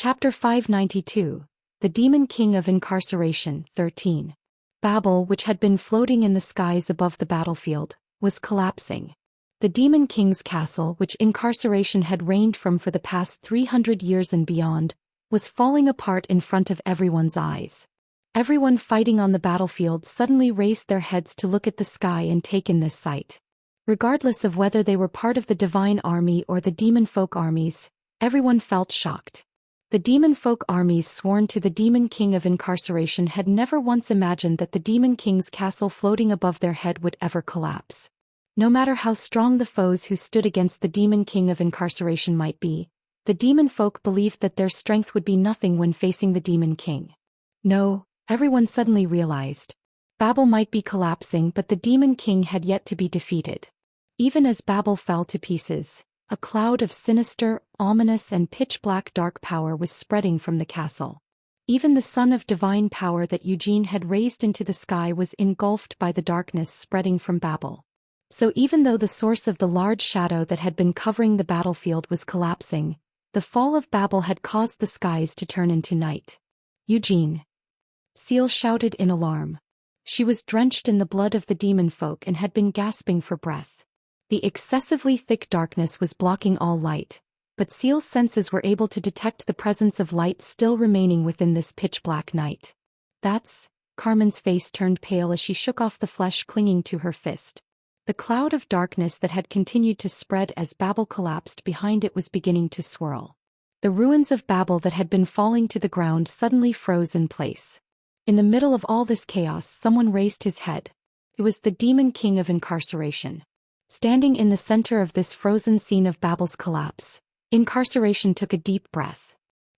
Chapter 592, The Demon King of Incarceration, 13. Babel, which had been floating in the skies above the battlefield, was collapsing. The Demon King's castle, which incarceration had reigned from for the past 300 years and beyond, was falling apart in front of everyone's eyes. Everyone fighting on the battlefield suddenly raised their heads to look at the sky and take in this sight. Regardless of whether they were part of the divine army or the demon folk armies, everyone felt shocked. The demon folk armies sworn to the Demon King of Incarceration had never once imagined that the Demon King's castle floating above their head would ever collapse. No matter how strong the foes who stood against the Demon King of Incarceration might be, the demon folk believed that their strength would be nothing when facing the Demon King. No, everyone suddenly realized. Babel might be collapsing, but the Demon King had yet to be defeated. Even as Babel fell to pieces, a cloud of sinister, ominous and pitch-black dark power was spreading from the castle. Even the sun of divine power that Eugene had raised into the sky was engulfed by the darkness spreading from Babel. So even though the source of the large shadow that had been covering the battlefield was collapsing, the fall of Babel had caused the skies to turn into night. Eugene! Seal shouted in alarm. She was drenched in the blood of the demon folk and had been gasping for breath. The excessively thick darkness was blocking all light, but Seal's senses were able to detect the presence of light still remaining within this pitch-black night. Carmen's face turned pale as she shook off the flesh clinging to her fist. The cloud of darkness that had continued to spread as Babel collapsed behind it was beginning to swirl. The ruins of Babel that had been falling to the ground suddenly froze in place. In the middle of all this chaos, someone raised his head. It was the Demon King of Incarceration. Standing in the center of this frozen scene of Babel's collapse, Incarceration took a deep breath.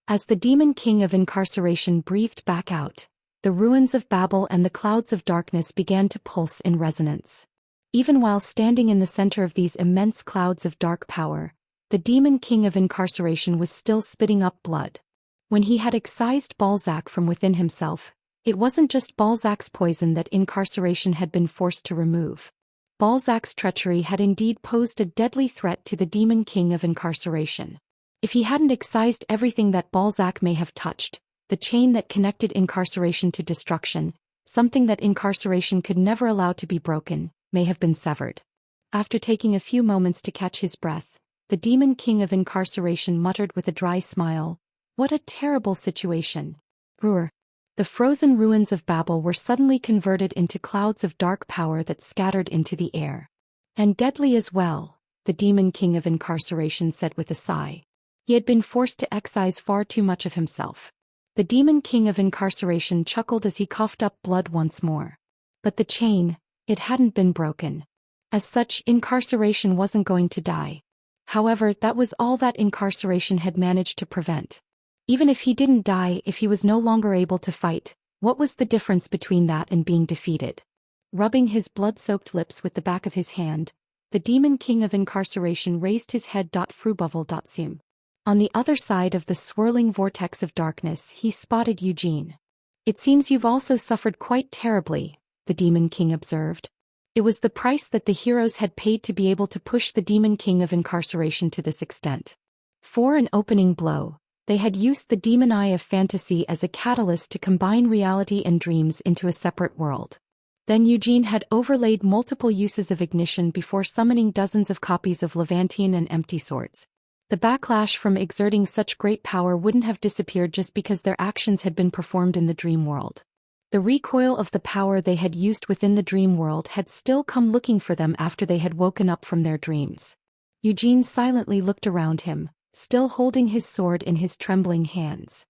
As the Demon King of Incarceration breathed back out, the ruins of Babel and the clouds of darkness began to pulse in resonance. Even while standing in the center of these immense clouds of dark power, the Demon King of Incarceration was still spitting up blood. When he had excised Balzac from within himself, it wasn't just Balzac's poison that Incarceration had been forced to remove. Balzac's treachery had indeed posed a deadly threat to the Demon King of Incarceration. If he hadn't excised everything that Balzac may have touched, the chain that connected Incarceration to destruction, something that Incarceration could never allow to be broken, may have been severed. After taking a few moments to catch his breath, the Demon King of Incarceration muttered with a dry smile, "What a terrible situation." Roar. The frozen ruins of Babel were suddenly converted into clouds of dark power that scattered into the air. And deadly as well, the Demon King of Incarceration said with a sigh. He had been forced to excise far too much of himself. The Demon King of Incarceration chuckled as he coughed up blood once more. But the chain, it hadn't been broken. As such, Incarceration wasn't going to die. However, that was all that Incarceration had managed to prevent. Even if he didn't die, if he was no longer able to fight, what was the difference between that and being defeated? Rubbing his blood-soaked lips with the back of his hand, the Demon King of Incarceration raised his head. Frububble. On the other side of the swirling vortex of darkness, he spotted Eugene. "It seems you've also suffered quite terribly," the Demon King observed. It was the price that the heroes had paid to be able to push the Demon King of Incarceration to this extent. For an opening blow, they had used the demon eye of fantasy as a catalyst to combine reality and dreams into a separate world. Then Eugene had overlaid multiple uses of ignition before summoning dozens of copies of Levantian and empty swords. The backlash from exerting such great power wouldn't have disappeared just because their actions had been performed in the dream world. The recoil of the power they had used within the dream world had still come looking for them after they had woken up from their dreams. Eugene silently looked around him, still holding his sword in his trembling hands.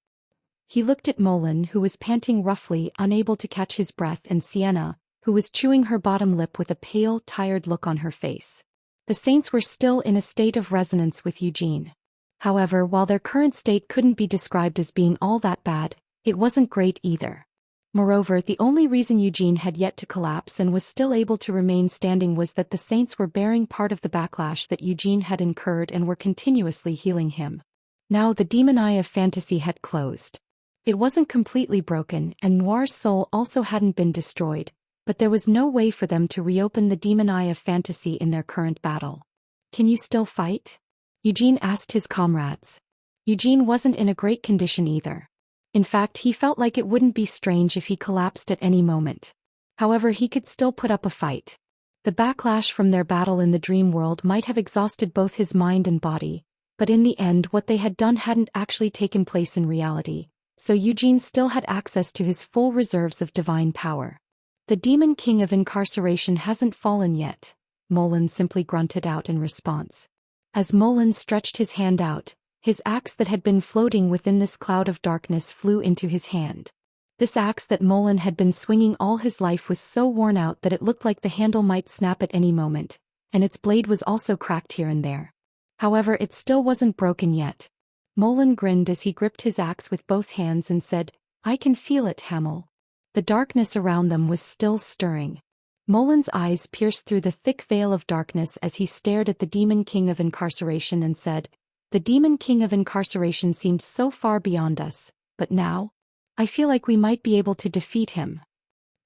He looked at Molin, who was panting roughly, unable to catch his breath, and Sienna, who was chewing her bottom lip with a pale, tired look on her face. The saints were still in a state of resonance with Eugene. However, while their current state couldn't be described as being all that bad, it wasn't great either. Moreover, the only reason Eugene had yet to collapse and was still able to remain standing was that the saints were bearing part of the backlash that Eugene had incurred and were continuously healing him. Now the demon eye of fantasy had closed. It wasn't completely broken, and Noir's soul also hadn't been destroyed, but there was no way for them to reopen the demon eye of fantasy in their current battle. "Can you still fight?" Eugene asked his comrades. Eugene wasn't in a great condition either. In fact, he felt like it wouldn't be strange if he collapsed at any moment. However, he could still put up a fight. The backlash from their battle in the dream world might have exhausted both his mind and body, but in the end what they had done hadn't actually taken place in reality, so Eugene still had access to his full reserves of divine power. The Demon King of Incarceration hasn't fallen yet, Molan simply grunted out in response. As Molan stretched his hand out, his axe that had been floating within this cloud of darkness flew into his hand. This axe that Molan had been swinging all his life was so worn out that it looked like the handle might snap at any moment, and its blade was also cracked here and there. However, it still wasn't broken yet. Molan grinned as he gripped his axe with both hands and said, "I can feel it, Hamel." The darkness around them was still stirring. Molan's eyes pierced through the thick veil of darkness as he stared at the Demon King of Incarceration and said, "The Demon King of Incarceration seemed so far beyond us, but now? I feel like we might be able to defeat him."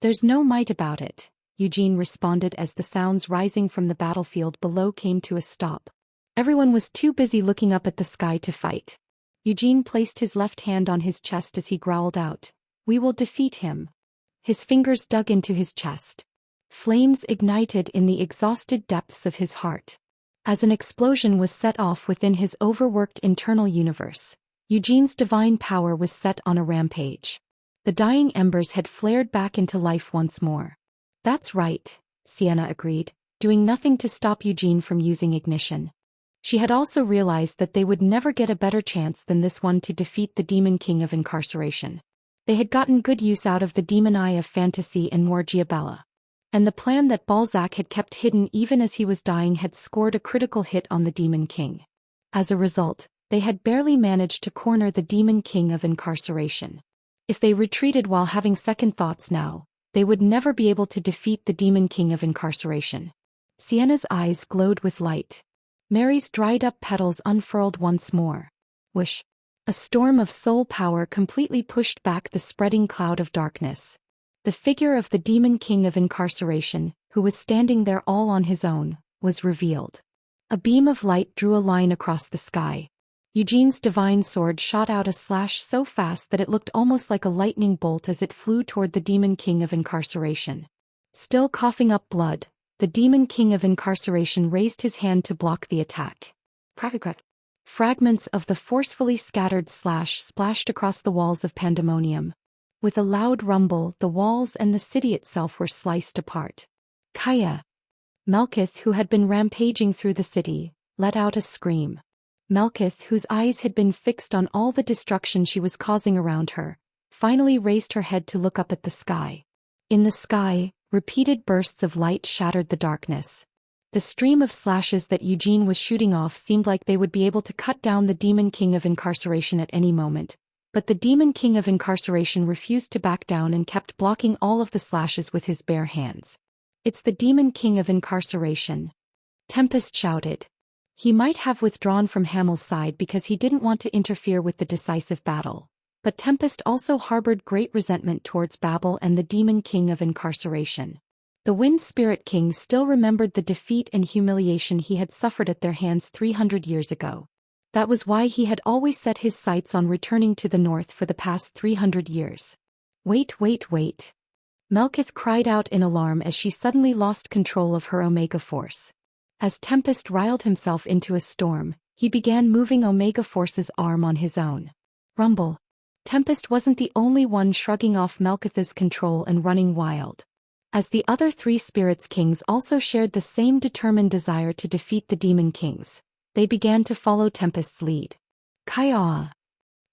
"There's no might about it," Eugene responded as the sounds rising from the battlefield below came to a stop. Everyone was too busy looking up at the sky to fight. Eugene placed his left hand on his chest as he growled out, "We will defeat him." His fingers dug into his chest. Flames ignited in the exhausted depths of his heart. As an explosion was set off within his overworked internal universe, Eugene's divine power was set on a rampage. The dying embers had flared back into life once more. "That's right," Sienna agreed, doing nothing to stop Eugene from using ignition. She had also realized that they would never get a better chance than this one to defeat the Demon King of Incarceration. They had gotten good use out of the Demon Eye of Fantasy and Morgiabella. And the plan that Balzac had kept hidden even as he was dying had scored a critical hit on the Demon King. As a result, they had barely managed to corner the Demon King of Incarceration. If they retreated while having second thoughts now, they would never be able to defeat the Demon King of Incarceration. Sienna's eyes glowed with light. Mary's dried-up petals unfurled once more. Whoosh! A storm of soul power completely pushed back the spreading cloud of darkness. The figure of the Demon King of Incarceration, who was standing there all on his own, was revealed. A beam of light drew a line across the sky. Eugene's divine sword shot out a slash so fast that it looked almost like a lightning bolt as it flew toward the Demon King of Incarceration. Still coughing up blood, the Demon King of Incarceration raised his hand to block the attack. Fragments of the forcefully scattered slash splashed across the walls of Pandemonium. With a loud rumble, the walls and the city itself were sliced apart. "Kaya!" Melkith, who had been rampaging through the city, let out a scream. Melkith, whose eyes had been fixed on all the destruction she was causing around her, finally raised her head to look up at the sky. In the sky, repeated bursts of light shattered the darkness. The stream of slashes that Eugene was shooting off seemed like they would be able to cut down the Demon King of Incarceration at any moment, but the Demon King of Incarceration refused to back down and kept blocking all of the slashes with his bare hands. "It's the Demon King of Incarceration," Tempest shouted. He might have withdrawn from Hamel's side because he didn't want to interfere with the decisive battle, but Tempest also harbored great resentment towards Babel and the Demon King of Incarceration. The Wind Spirit King still remembered the defeat and humiliation he had suffered at their hands 300 years ago. That was why he had always set his sights on returning to the north for the past 300 years. Wait. Melkith cried out in alarm as she suddenly lost control of her Omega Force. As Tempest riled himself into a storm, he began moving Omega Force's arm on his own. Rumble. Tempest wasn't the only one shrugging off Melkith's control and running wild. As the other three Spirits Kings also shared the same determined desire to defeat the Demon Kings, they began to follow Tempest's lead. Kaya!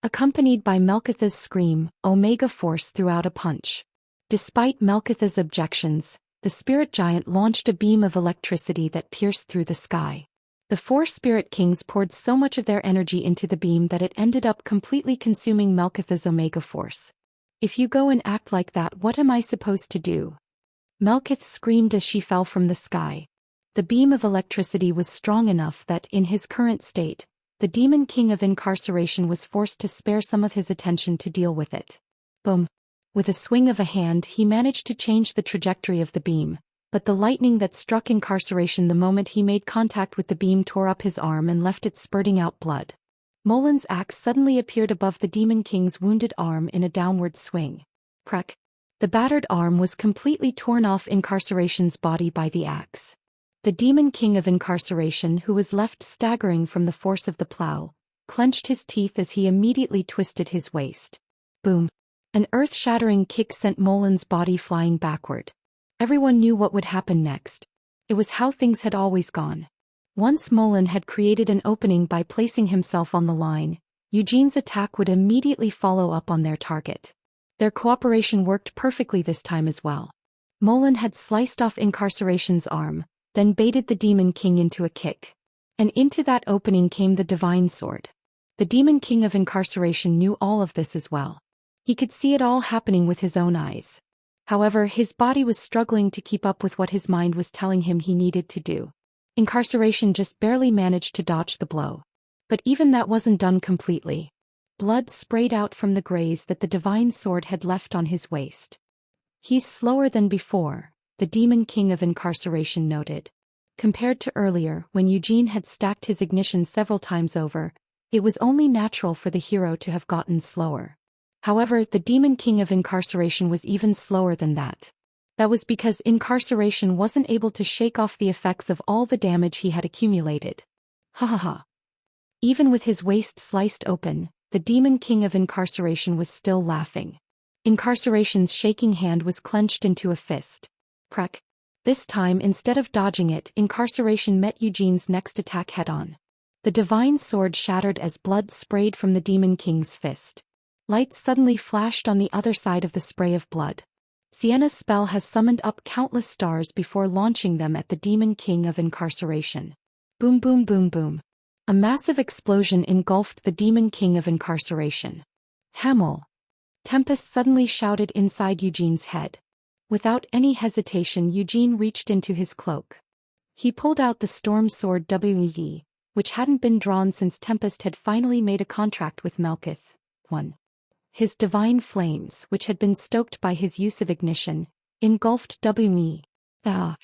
Accompanied by Melkith's scream, Omega Force threw out a punch. Despite Melkith's objections, the Spirit Giant launched a beam of electricity that pierced through the sky. The four Spirit Kings poured so much of their energy into the beam that it ended up completely consuming Melkith's Omega Force. "If you go and act like that, what am I supposed to do?" Melkith screamed as she fell from the sky. The beam of electricity was strong enough that, in his current state, the Demon King of Incarceration was forced to spare some of his attention to deal with it. Boom! With a swing of a hand, he managed to change the trajectory of the beam, but the lightning that struck Incarceration the moment he made contact with the beam tore up his arm and left it spurting out blood. Molin's axe suddenly appeared above the Demon King's wounded arm in a downward swing. Crack! The battered arm was completely torn off Incarceration's body by the axe. The Demon King of Incarceration, who was left staggering from the force of the plow, clenched his teeth as he immediately twisted his waist. Boom! An earth-shattering kick sent Molin's body flying backward. Everyone knew what would happen next. It was how things had always gone. Once Molin had created an opening by placing himself on the line, Eugene's attack would immediately follow up on their target. Their cooperation worked perfectly this time as well. Molin had sliced off Incarceration's arm, then baited the Demon King into a kick. And into that opening came the Divine Sword. The Demon King of Incarceration knew all of this as well. He could see it all happening with his own eyes. However, his body was struggling to keep up with what his mind was telling him he needed to do. Incarceration just barely managed to dodge the blow. But even that wasn't done completely. Blood sprayed out from the graze that the Divine Sword had left on his waist. "He's slower than before," the Demon King of Incarceration noted. Compared to earlier, when Eugene had stacked his ignition several times over, it was only natural for the hero to have gotten slower. However, the Demon King of Incarceration was even slower than that. That was because Incarceration wasn't able to shake off the effects of all the damage he had accumulated. Ha ha ha. Even with his waist sliced open, the Demon King of Incarceration was still laughing. Incarceration's shaking hand was clenched into a fist. Crack! This time, instead of dodging it, Incarceration met Eugene's next attack head-on. The Divine Sword shattered as blood sprayed from the Demon King's fist. Lights suddenly flashed on the other side of the spray of blood. Sienna's spell has summoned up countless stars before launching them at the Demon King of Incarceration. Boom boom boom boom. A massive explosion engulfed the Demon King of Incarceration. Hamel! Tempest suddenly shouted inside Eugene's head. Without any hesitation, Eugene reached into his cloak. He pulled out the Storm Sword WE, which hadn't been drawn since Tempest had finally made a contract with Melkith. 1. His divine flames, which had been stoked by his use of ignition, engulfed WE. Ah!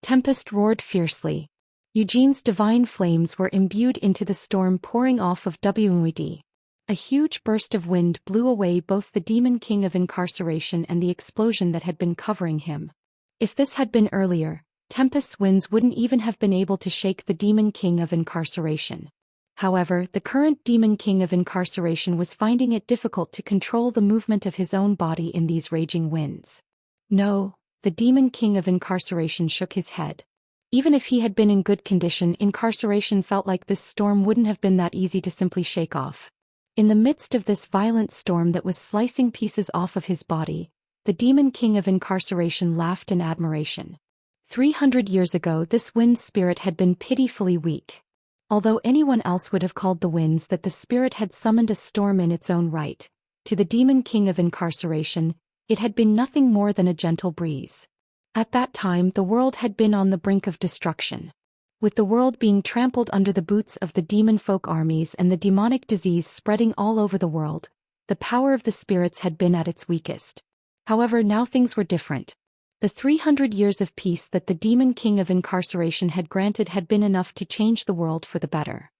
Tempest roared fiercely. Eugene's divine flames were imbued into the storm pouring off of WED. A huge burst of wind blew away both the Demon King of Incarceration and the explosion that had been covering him. If this had been earlier, Tempest's winds wouldn't even have been able to shake the Demon King of Incarceration. However, the current Demon King of Incarceration was finding it difficult to control the movement of his own body in these raging winds. No, the Demon King of Incarceration shook his head. Even if he had been in good condition, Incarceration felt like this storm wouldn't have been that easy to simply shake off. In the midst of this violent storm that was slicing pieces off of his body, the Demon King of Incarceration laughed in admiration. 300 years ago, this wind spirit had been pitifully weak. Although anyone else would have called the winds that the spirit had summoned a storm in its own right, to the Demon King of Incarceration, it had been nothing more than a gentle breeze. At that time, the world had been on the brink of destruction. With the world being trampled under the boots of the demon folk armies and the demonic disease spreading all over the world, the power of the spirits had been at its weakest. However, now things were different. The 300 years of peace that the Demon King of Incarceration had granted had been enough to change the world for the better.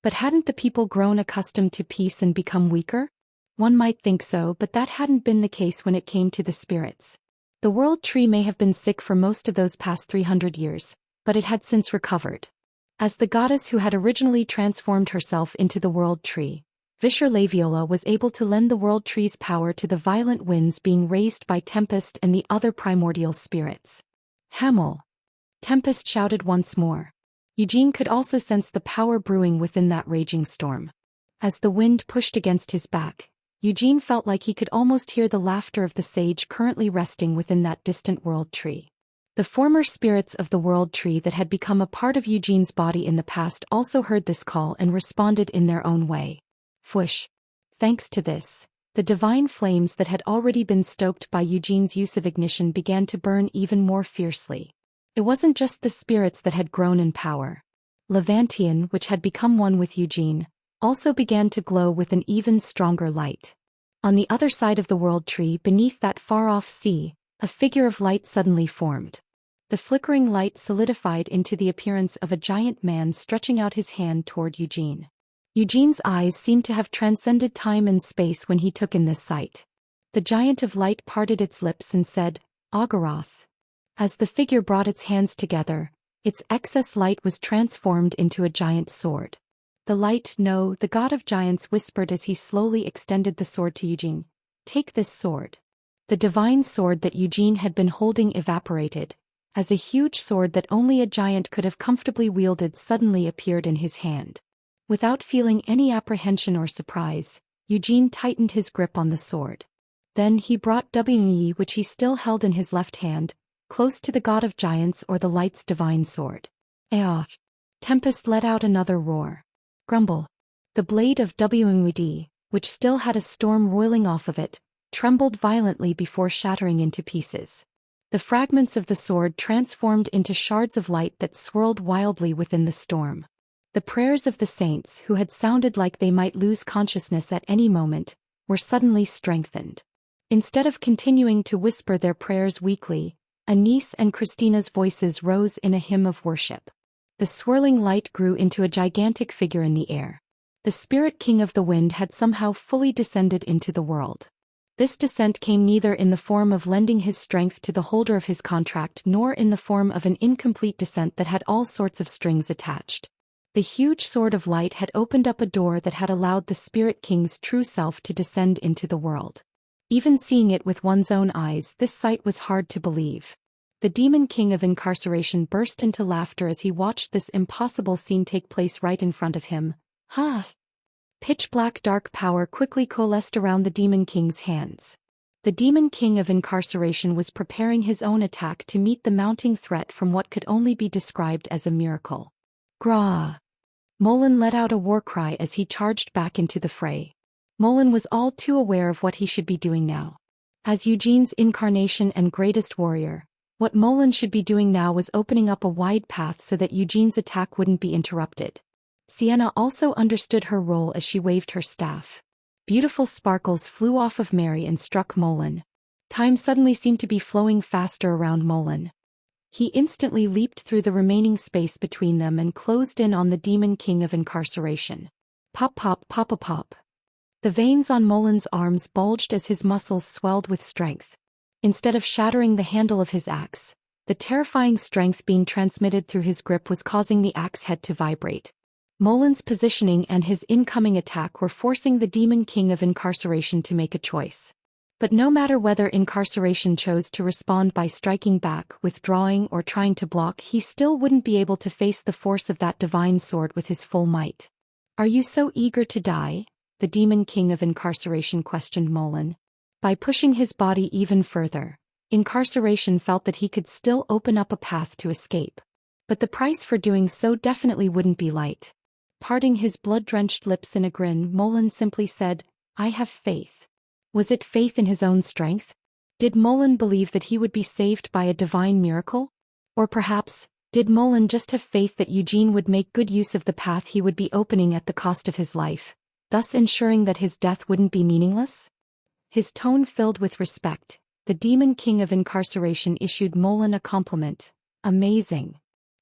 But hadn't the people grown accustomed to peace and become weaker? One might think so, but that hadn't been the case when it came to the spirits. The world tree may have been sick for most of those past 300 years, but it had since recovered. As the goddess who had originally transformed herself into the world tree, Visher Laviola was able to lend the world tree's power to the violent winds being raised by Tempest and the other primordial spirits. Hamel! Tempest shouted once more. Eugene could also sense the power brewing within that raging storm. As the wind pushed against his back, Eugene felt like he could almost hear the laughter of the sage currently resting within that distant world tree. The former spirits of the world tree that had become a part of Eugene's body in the past also heard this call and responded in their own way. Fwoosh! Thanks to this, the divine flames that had already been stoked by Eugene's use of ignition began to burn even more fiercely. It wasn't just the spirits that had grown in power. Levantian, which had become one with Eugene, also began to glow with an even stronger light. On the other side of the world tree, beneath that far-off sea, a figure of light suddenly formed. The flickering light solidified into the appearance of a giant man stretching out his hand toward Eugene. Eugene's eyes seemed to have transcended time and space when he took in this sight. The giant of light parted its lips and said, Ogoroth. As the figure brought its hands together, its excess light was transformed into a giant sword. The light, no, the god of giants whispered as he slowly extended the sword to Eugene. Take this sword. The divine sword that Eugene had been holding evaporated, as a huge sword that only a giant could have comfortably wielded suddenly appeared in his hand. Without feeling any apprehension or surprise, Eugene tightened his grip on the sword. Then he brought Yi, which he still held in his left hand, close to the god of giants or the light's divine sword. Aah! Tempest let out another roar. Grumble. The blade of Wd, which still had a storm roiling off of it, trembled violently before shattering into pieces. The fragments of the sword transformed into shards of light that swirled wildly within the storm. The prayers of the saints, who had sounded like they might lose consciousness at any moment, were suddenly strengthened. Instead of continuing to whisper their prayers weakly, Anise and Christina's voices rose in a hymn of worship. The swirling light grew into a gigantic figure in the air. The spirit king of the wind had somehow fully descended into the world. This descent came neither in the form of lending his strength to the holder of his contract nor in the form of an incomplete descent that had all sorts of strings attached. The huge sword of light had opened up a door that had allowed the spirit king's true self to descend into the world. Even seeing it with one's own eyes, this sight was hard to believe. The demon king of incarceration burst into laughter as he watched this impossible scene take place right in front of him. Ha! Pitch-black dark power quickly coalesced around the demon king's hands. The demon king of incarceration was preparing his own attack to meet the mounting threat from what could only be described as a miracle. Grah! Molan let out a war cry as he charged back into the fray. Molan was all too aware of what he should be doing now. As Eugene's incarnation and greatest warrior, what Molan should be doing now was opening up a wide path so that Eugene's attack wouldn't be interrupted. Sienna also understood her role as she waved her staff. Beautiful sparkles flew off of Mary and struck Molan. Time suddenly seemed to be flowing faster around Molan. He instantly leaped through the remaining space between them and closed in on the demon king of incarceration. Pop pop pop a pop. The veins on Molan's arms bulged as his muscles swelled with strength. Instead of shattering the handle of his axe, the terrifying strength being transmitted through his grip was causing the axe head to vibrate. Molan's positioning and his incoming attack were forcing the demon king of incarceration to make a choice. But no matter whether incarceration chose to respond by striking back, withdrawing, or trying to block, he still wouldn't be able to face the force of that divine sword with his full might. Are you so eager to die? The demon king of incarceration questioned Molan. By pushing his body even further, incarceration felt that he could still open up a path to escape. But the price for doing so definitely wouldn't be light. Parting his blood-drenched lips in a grin, Molan simply said, I have faith. Was it faith in his own strength? Did Molan believe that he would be saved by a divine miracle? Or perhaps, did Molan just have faith that Eugene would make good use of the path he would be opening at the cost of his life, thus ensuring that his death wouldn't be meaningless? His tone filled with respect, the demon king of incarceration issued Molan a compliment. Amazing.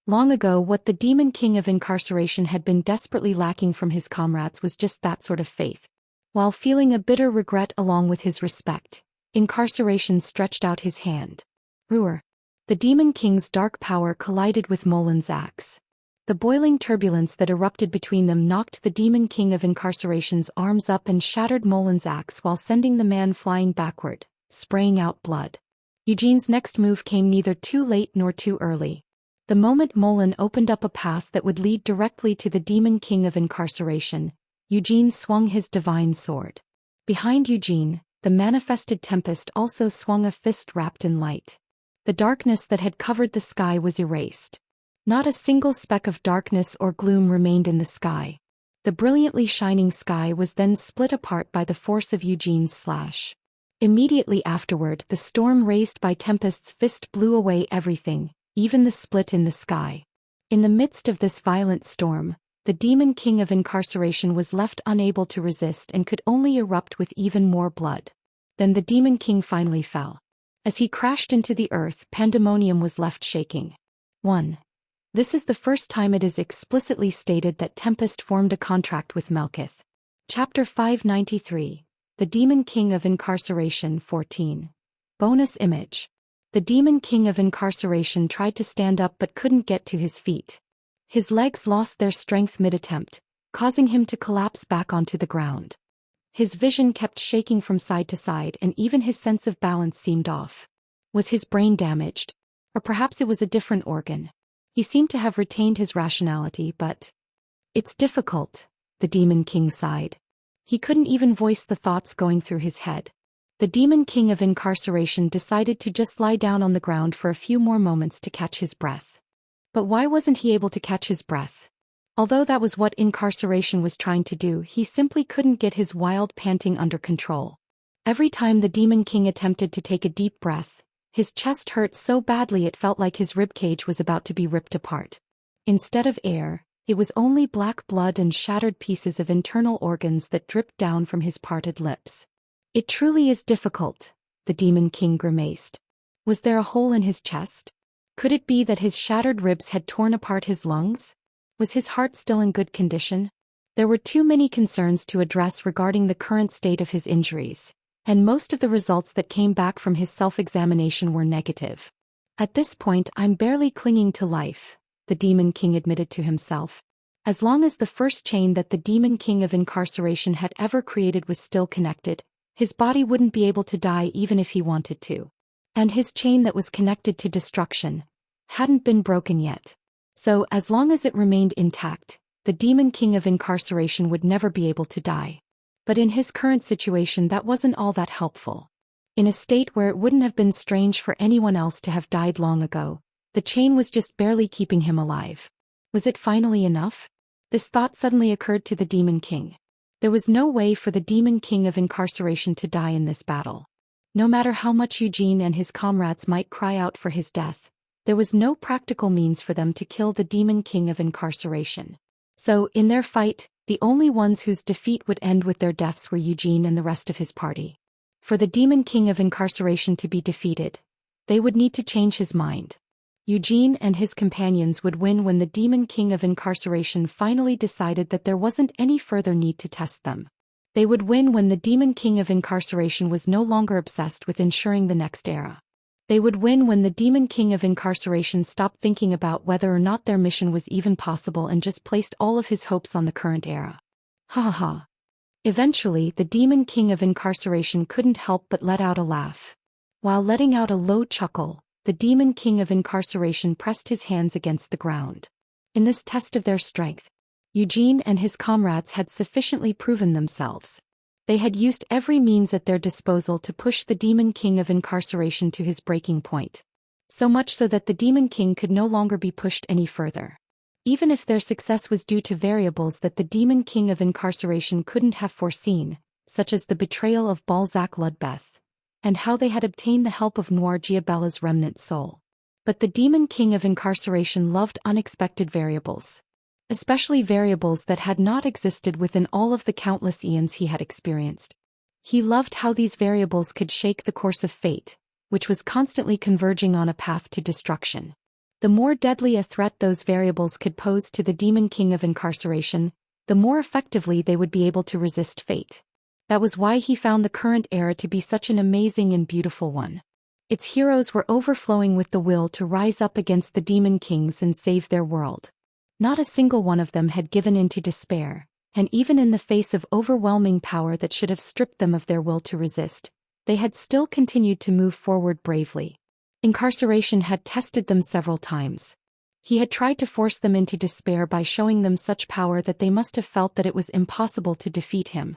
Long ago, what the demon king of incarceration had been desperately lacking from his comrades was just that sort of faith. While feeling a bitter regret along with his respect, incarceration stretched out his hand. Ruhr. The demon king's dark power collided with Molan's axe. The boiling turbulence that erupted between them knocked the demon king of incarceration's arms up and shattered Molan's axe while sending the man flying backward, spraying out blood. Eugene's next move came neither too late nor too early. The moment Molan opened up a path that would lead directly to the demon king of incarceration, Eugene swung his divine sword. Behind Eugene, the manifested Tempest also swung a fist wrapped in light. The darkness that had covered the sky was erased. Not a single speck of darkness or gloom remained in the sky. The brilliantly shining sky was then split apart by the force of Eugene's slash. Immediately afterward, the storm raised by Tempest's fist blew away everything, even the split in the sky. In the midst of this violent storm, the demon king of incarceration was left unable to resist and could only erupt with even more blood. Then the demon king finally fell. As he crashed into the earth, pandemonium was left shaking. 1. This is the first time it is explicitly stated that Tempest formed a contract with Melkith. Chapter 593. The Demon King of Incarceration 14. Bonus image. The Demon King of Incarceration tried to stand up but couldn't get to his feet. His legs lost their strength mid-attempt, causing him to collapse back onto the ground. His vision kept shaking from side to side and even his sense of balance seemed off. Was his brain damaged? Or perhaps it was a different organ. He seemed to have retained his rationality, but... It's difficult, the Demon King sighed. He couldn't even voice the thoughts going through his head. The Demon King of Incarceration decided to just lie down on the ground for a few more moments to catch his breath. But why wasn't he able to catch his breath? Although that was what Incarceration was trying to do, he simply couldn't get his wild panting under control. Every time the Demon King attempted to take a deep breath, his chest hurt so badly it felt like his ribcage was about to be ripped apart. Instead of air, it was only black blood and shattered pieces of internal organs that dripped down from his parted lips. It truly is difficult, the Demon King grimaced. Was there a hole in his chest? Could it be that his shattered ribs had torn apart his lungs? Was his heart still in good condition? There were too many concerns to address regarding the current state of his injuries, and most of the results that came back from his self-examination were negative. At this point, I'm barely clinging to life, the Demon King admitted to himself. As long as the first chain that the Demon King of Incarceration had ever created was still connected, his body wouldn't be able to die even if he wanted to. And his chain that was connected to destruction hadn't been broken yet. So, as long as it remained intact, the Demon King of Incarceration would never be able to die. But in his current situation that wasn't all that helpful. In a state where it wouldn't have been strange for anyone else to have died long ago, the chain was just barely keeping him alive. Was it finally enough? This thought suddenly occurred to the Demon King. There was no way for the Demon King of Incarceration to die in this battle. No matter how much Eugene and his comrades might cry out for his death, there was no practical means for them to kill the Demon King of Incarceration. So, in their fight, the only ones whose defeat would end with their deaths were Eugene and the rest of his party. For the Demon King of Incarceration to be defeated, they would need to change his mind. Eugene and his companions would win when the Demon King of Incarceration finally decided that there wasn't any further need to test them. They would win when the Demon King of Incarceration was no longer obsessed with ensuring the next era. They would win when the Demon King of Incarceration stopped thinking about whether or not their mission was even possible and just placed all of his hopes on the current era. Ha ha ha. Eventually, the Demon King of Incarceration couldn't help but let out a laugh. While letting out a low chuckle, the Demon King of Incarceration pressed his hands against the ground. In this test of their strength, Eugene and his comrades had sufficiently proven themselves. They had used every means at their disposal to push the Demon King of Incarceration to his breaking point. So much so that the Demon King could no longer be pushed any further. Even if their success was due to variables that the Demon King of Incarceration couldn't have foreseen, such as the betrayal of Balzac Ludbeth, and how they had obtained the help of Noir Giabella's remnant soul. But the Demon King of Incarceration loved unexpected variables. Especially variables that had not existed within all of the countless eons he had experienced. He loved how these variables could shake the course of fate, which was constantly converging on a path to destruction. The more deadly a threat those variables could pose to the Demon King of Incarceration, the more effectively they would be able to resist fate. That was why he found the current era to be such an amazing and beautiful one. Its heroes were overflowing with the will to rise up against the Demon Kings and save their world. Not a single one of them had given in to despair, and even in the face of overwhelming power that should have stripped them of their will to resist, they had still continued to move forward bravely. Incarceration had tested them several times. He had tried to force them into despair by showing them such power that they must have felt that it was impossible to defeat him.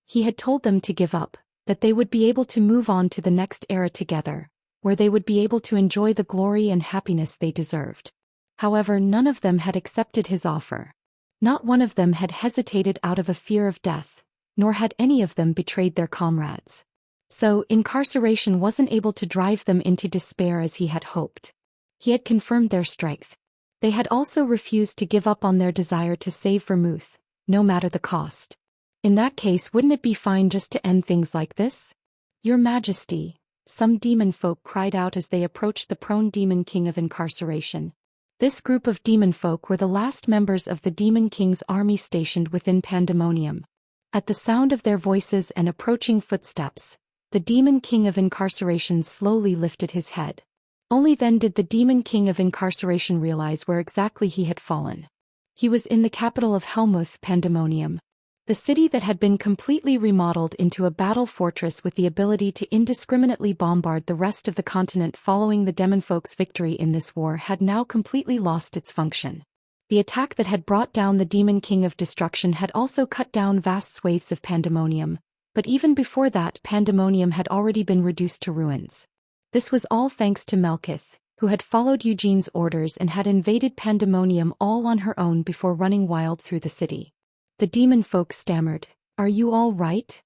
He had told them to give up, that they would be able to move on to the next era together, where they would be able to enjoy the glory and happiness they deserved. However, none of them had accepted his offer. Not one of them had hesitated out of a fear of death, nor had any of them betrayed their comrades. So, Incarceration wasn't able to drive them into despair as he had hoped. He had confirmed their strength. They had also refused to give up on their desire to save Vermouth, no matter the cost. In that case, wouldn't it be fine just to end things like this? Your Majesty, some demon folk cried out as they approached the prone Demon King of Incarceration. This group of demon folk were the last members of the Demon King's army stationed within Pandemonium. At the sound of their voices and approaching footsteps, the Demon King of Incarceration slowly lifted his head. Only then did the Demon King of Incarceration realize where exactly he had fallen. He was in the capital of Helmuth, Pandemonium, the city that had been completely remodeled into a battle fortress with the ability to indiscriminately bombard the rest of the continent following the demonfolk's victory in this war had now completely lost its function. The attack that had brought down the Demon King of Destruction had also cut down vast swathes of Pandemonium, but even before that Pandemonium had already been reduced to ruins. This was all thanks to Melkith, who had followed Eugene's orders and had invaded Pandemonium all on her own before running wild through the city. The demon folk stammered, "Are you all right?"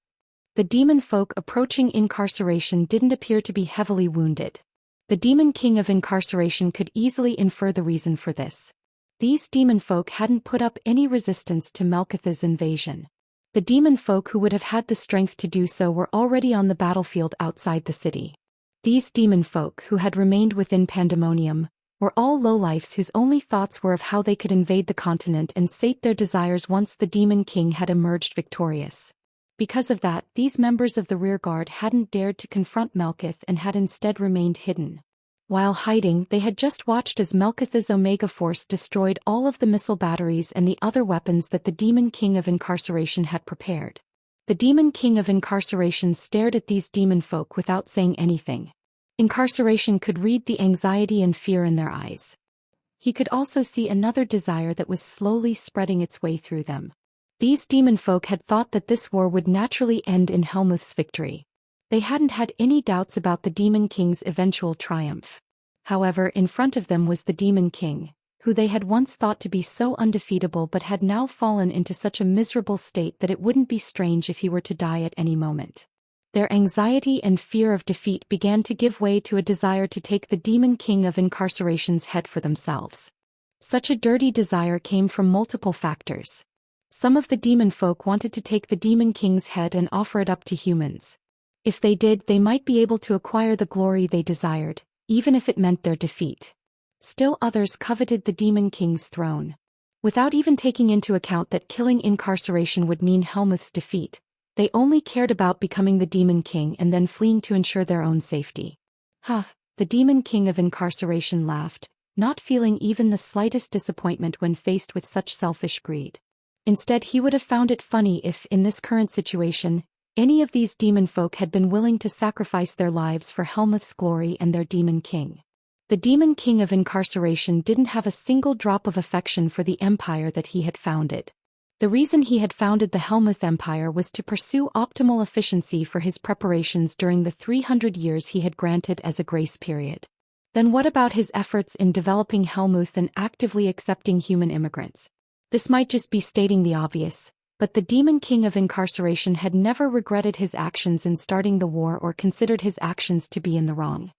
The demon folk approaching Incarceration didn't appear to be heavily wounded. The Demon King of Incarceration could easily infer the reason for this. These demon folk hadn't put up any resistance to Melkith's invasion. The demon folk who would have had the strength to do so were already on the battlefield outside the city. These demon folk who had remained within Pandemonium were all lowlifes whose only thoughts were of how they could invade the continent and sate their desires once the Demon King had emerged victorious. Because of that, these members of the rearguard hadn't dared to confront Melkith and had instead remained hidden. While hiding, they had just watched as Melkith's Omega Force destroyed all of the missile batteries and the other weapons that the Demon King of Incarceration had prepared. The Demon King of Incarceration stared at these demon folk without saying anything. Incarceration could read the anxiety and fear in their eyes. He could also see another desire that was slowly spreading its way through them. These demon folk had thought that this war would naturally end in Helmuth's victory. They hadn't had any doubts about the Demon King's eventual triumph. However, in front of them was the Demon King, who they had once thought to be so undefeatable but had now fallen into such a miserable state that it wouldn't be strange if he were to die at any moment. Their anxiety and fear of defeat began to give way to a desire to take the Demon King of Incarceration's head for themselves. Such a dirty desire came from multiple factors. Some of the demon folk wanted to take the Demon King's head and offer it up to humans. If they did, they might be able to acquire the glory they desired, even if it meant their defeat. Still others coveted the Demon King's throne. Without even taking into account that killing Incarceration would mean Helmuth's defeat, they only cared about becoming the Demon King and then fleeing to ensure their own safety. The Demon King of Incarceration laughed, not feeling even the slightest disappointment when faced with such selfish greed. Instead, he would have found it funny if, in this current situation, any of these demon folk had been willing to sacrifice their lives for Helmuth's glory and their Demon King. The Demon King of Incarceration didn't have a single drop of affection for the empire that he had founded. The reason he had founded the Helmuth Empire was to pursue optimal efficiency for his preparations during the 300 years he had granted as a grace period. Then what about his efforts in developing Helmuth and actively accepting human immigrants? This might just be stating the obvious, but the Demon King of Incarceration had never regretted his actions in starting the war or considered his actions to be in the wrong.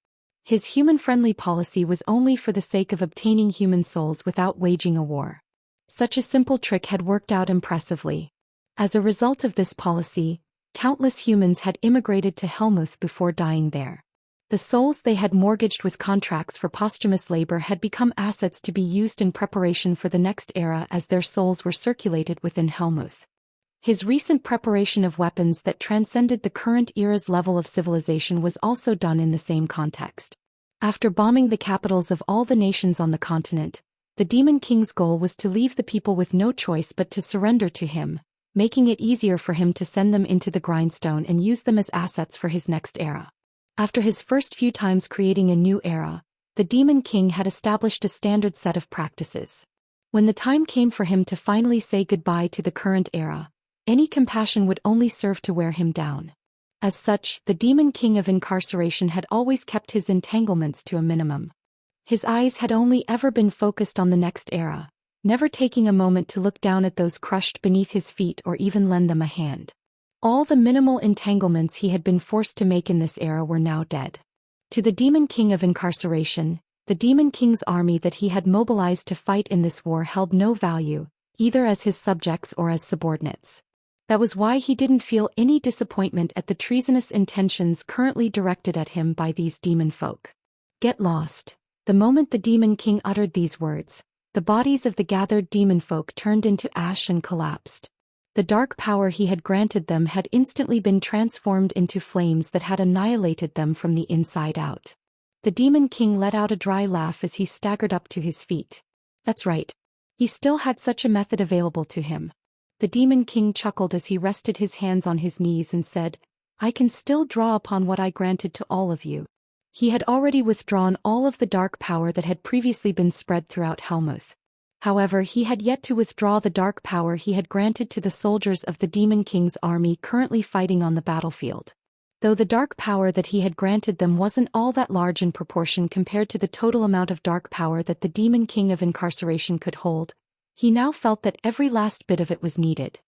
His human-friendly policy was only for the sake of obtaining human souls without waging a war. Such a simple trick had worked out impressively. As a result of this policy, countless humans had immigrated to Helmuth before dying there. The souls they had mortgaged with contracts for posthumous labor had become assets to be used in preparation for the next era as their souls were circulated within Helmuth. His recent preparation of weapons that transcended the current era's level of civilization was also done in the same context. After bombing the capitals of all the nations on the continent, the Demon King's goal was to leave the people with no choice but to surrender to him, making it easier for him to send them into the grindstone and use them as assets for his next era. After his first few times creating a new era, the Demon King had established a standard set of practices. When the time came for him to finally say goodbye to the current era, any compassion would only serve to wear him down. As such, the Demon King of Incarceration had always kept his entanglements to a minimum. His eyes had only ever been focused on the next era, never taking a moment to look down at those crushed beneath his feet or even lend them a hand. All the minimal entanglements he had been forced to make in this era were now dead. To the Demon King of Incarceration, the Demon King's army that he had mobilized to fight in this war held no value, either as his subjects or as subordinates. That was why he didn't feel any disappointment at the treasonous intentions currently directed at him by these demon folk. Get lost. The moment the Demon King uttered these words, the bodies of the gathered demon folk turned into ash and collapsed. The dark power he had granted them had instantly been transformed into flames that had annihilated them from the inside out. The Demon King let out a dry laugh as he staggered up to his feet. That's right. He still had such a method available to him. The Demon King chuckled as he rested his hands on his knees and said, I can still draw upon what I granted to all of you. He had already withdrawn all of the dark power that had previously been spread throughout Helmuth. However, he had yet to withdraw the dark power he had granted to the soldiers of the Demon King's army currently fighting on the battlefield. Though the dark power that he had granted them wasn't all that large in proportion compared to the total amount of dark power that the Demon King of Incarceration could hold, he now felt that every last bit of it was needed.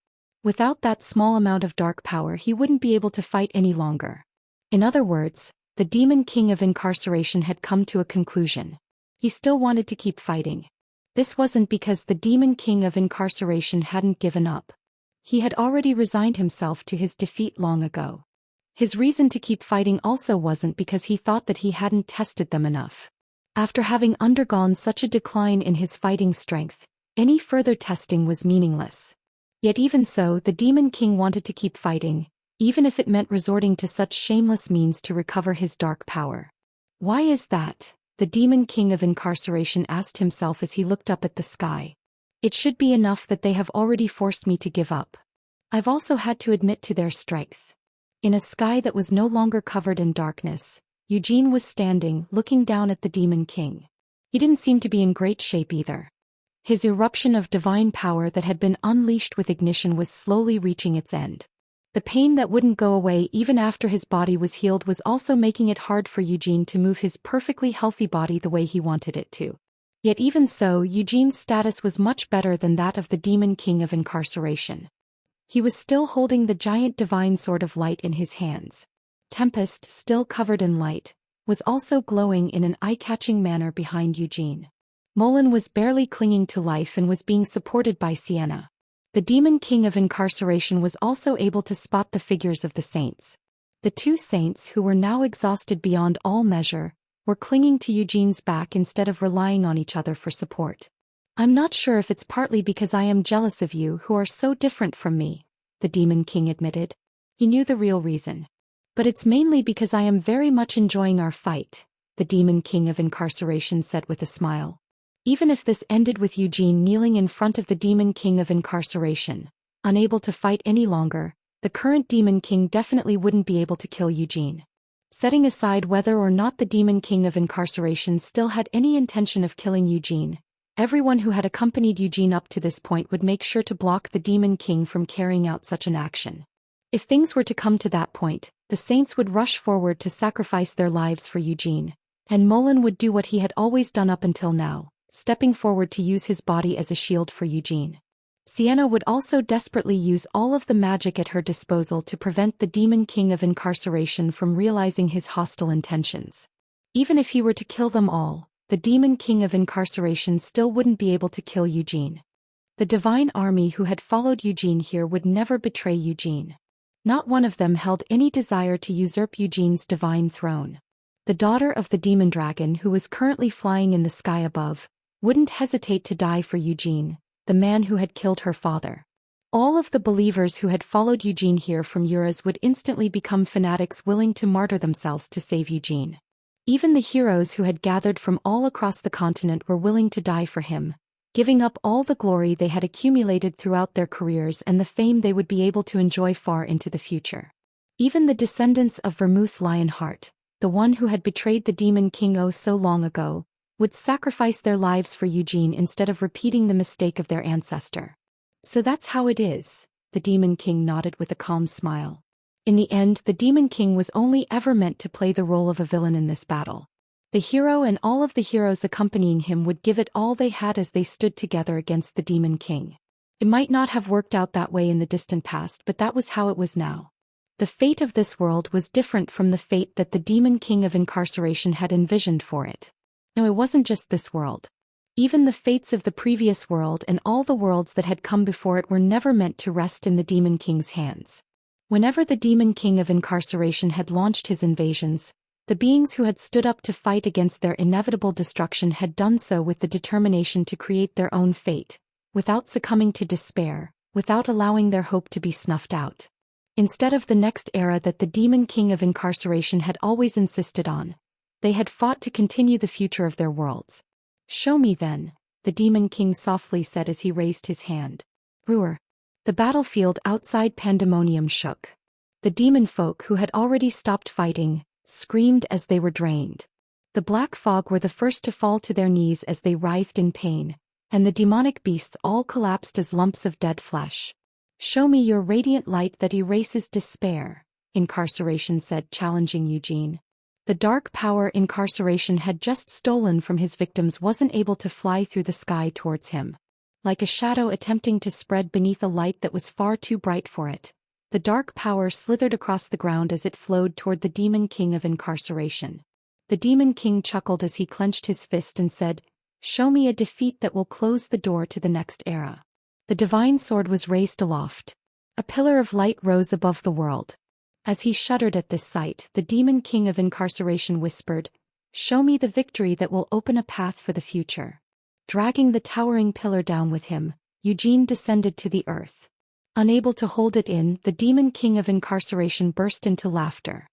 Without that small amount of dark power he wouldn't be able to fight any longer. In other words, the Demon King of Incarceration had come to a conclusion. He still wanted to keep fighting. This wasn't because the Demon King of Incarceration hadn't given up. He had already resigned himself to his defeat long ago. His reason to keep fighting also wasn't because he thought that he hadn't tested them enough. After having undergone such a decline in his fighting strength, any further testing was meaningless. Yet even so, the Demon King wanted to keep fighting, even if it meant resorting to such shameless means to recover his dark power. Why is that? The Demon King of Incarceration asked himself as he looked up at the sky. It should be enough that they have already forced me to give up. I've also had to admit to their strength. In a sky that was no longer covered in darkness, Eugene was standing, looking down at the Demon King. He didn't seem to be in great shape either. His eruption of divine power that had been unleashed with ignition was slowly reaching its end. The pain that wouldn't go away even after his body was healed was also making it hard for Eugene to move his perfectly healthy body the way he wanted it to. Yet even so, Eugene's status was much better than that of the Demon King of Incarceration. He was still holding the giant divine sword of light in his hands. Tempest, still covered in light, was also glowing in an eye-catching manner behind Eugene. Mullen was barely clinging to life and was being supported by Sienna. The Demon King of Incarceration was also able to spot the figures of the saints. The two saints, who were now exhausted beyond all measure, were clinging to Eugene's back instead of relying on each other for support. I'm not sure if it's partly because I am jealous of you who are so different from me, the Demon King admitted. He knew the real reason. But it's mainly because I am very much enjoying our fight, the Demon King of Incarceration said with a smile. Even if this ended with Eugene kneeling in front of the Demon King of Incarceration, unable to fight any longer, the current Demon King definitely wouldn't be able to kill Eugene. Setting aside whether or not the Demon King of Incarceration still had any intention of killing Eugene, everyone who had accompanied Eugene up to this point would make sure to block the Demon King from carrying out such an action. If things were to come to that point, the saints would rush forward to sacrifice their lives for Eugene, and Mullen would do what he had always done up until now, stepping forward to use his body as a shield for Eugene. Sienna would also desperately use all of the magic at her disposal to prevent the Demon King of Incarceration from realizing his hostile intentions. Even if he were to kill them all, the Demon King of Incarceration still wouldn't be able to kill Eugene. The divine army who had followed Eugene here would never betray Eugene. Not one of them held any desire to usurp Eugene's divine throne. The daughter of the demon dragon, who was currently flying in the sky above, wouldn't hesitate to die for Eugene, the man who had killed her father. All of the believers who had followed Eugene here from Uras would instantly become fanatics willing to martyr themselves to save Eugene. Even the heroes who had gathered from all across the continent were willing to die for him, giving up all the glory they had accumulated throughout their careers and the fame they would be able to enjoy far into the future. Even the descendants of Vermouth Lionheart, the one who had betrayed the Demon King oh so long ago, would sacrifice their lives for Eugene instead of repeating the mistake of their ancestor. So that's how it is, the Demon King nodded with a calm smile. In the end, the Demon King was only ever meant to play the role of a villain in this battle. The hero and all of the heroes accompanying him would give it all they had as they stood together against the Demon King. It might not have worked out that way in the distant past, but that was how it was now. The fate of this world was different from the fate that the Demon King of Incarceration had envisioned for it. No, it wasn't just this world. Even the fates of the previous world and all the worlds that had come before it were never meant to rest in the Demon King's hands. Whenever the Demon King of Incarceration had launched his invasions, The beings who had stood up to fight against their inevitable destruction had done so with the determination to create their own fate, without succumbing to despair, without allowing their hope to be snuffed out. Instead of the next era that the Demon King of Incarceration had always insisted on, they had fought to continue the future of their worlds. "Show me then," the Demon King softly said as he raised his hand. Roar. The battlefield outside Pandemonium shook. The demon folk who had already stopped fighting screamed as they were drained. The black fog were the first to fall to their knees as they writhed in pain, and the demonic beasts all collapsed as lumps of dead flesh. "Show me your radiant light that erases despair," Incarceration said, challenging Eugene. The dark power Incarceration had just stolen from his victims wasn't able to fly through the sky towards him. Like a shadow attempting to spread beneath a light that was far too bright for it, the dark power slithered across the ground as it flowed toward the Demon King of Incarceration. The Demon King chuckled as he clenched his fist and said, "Show me a defeat that will close the door to the next era." The divine sword was raised aloft. A pillar of light rose above the world. As he shuddered at this sight, the Demon King of Incarceration whispered, "Show me the victory that will open a path for the future." Dragging the towering pillar down with him, Eugene descended to the earth. Unable to hold it in, the Demon King of Incarceration burst into laughter.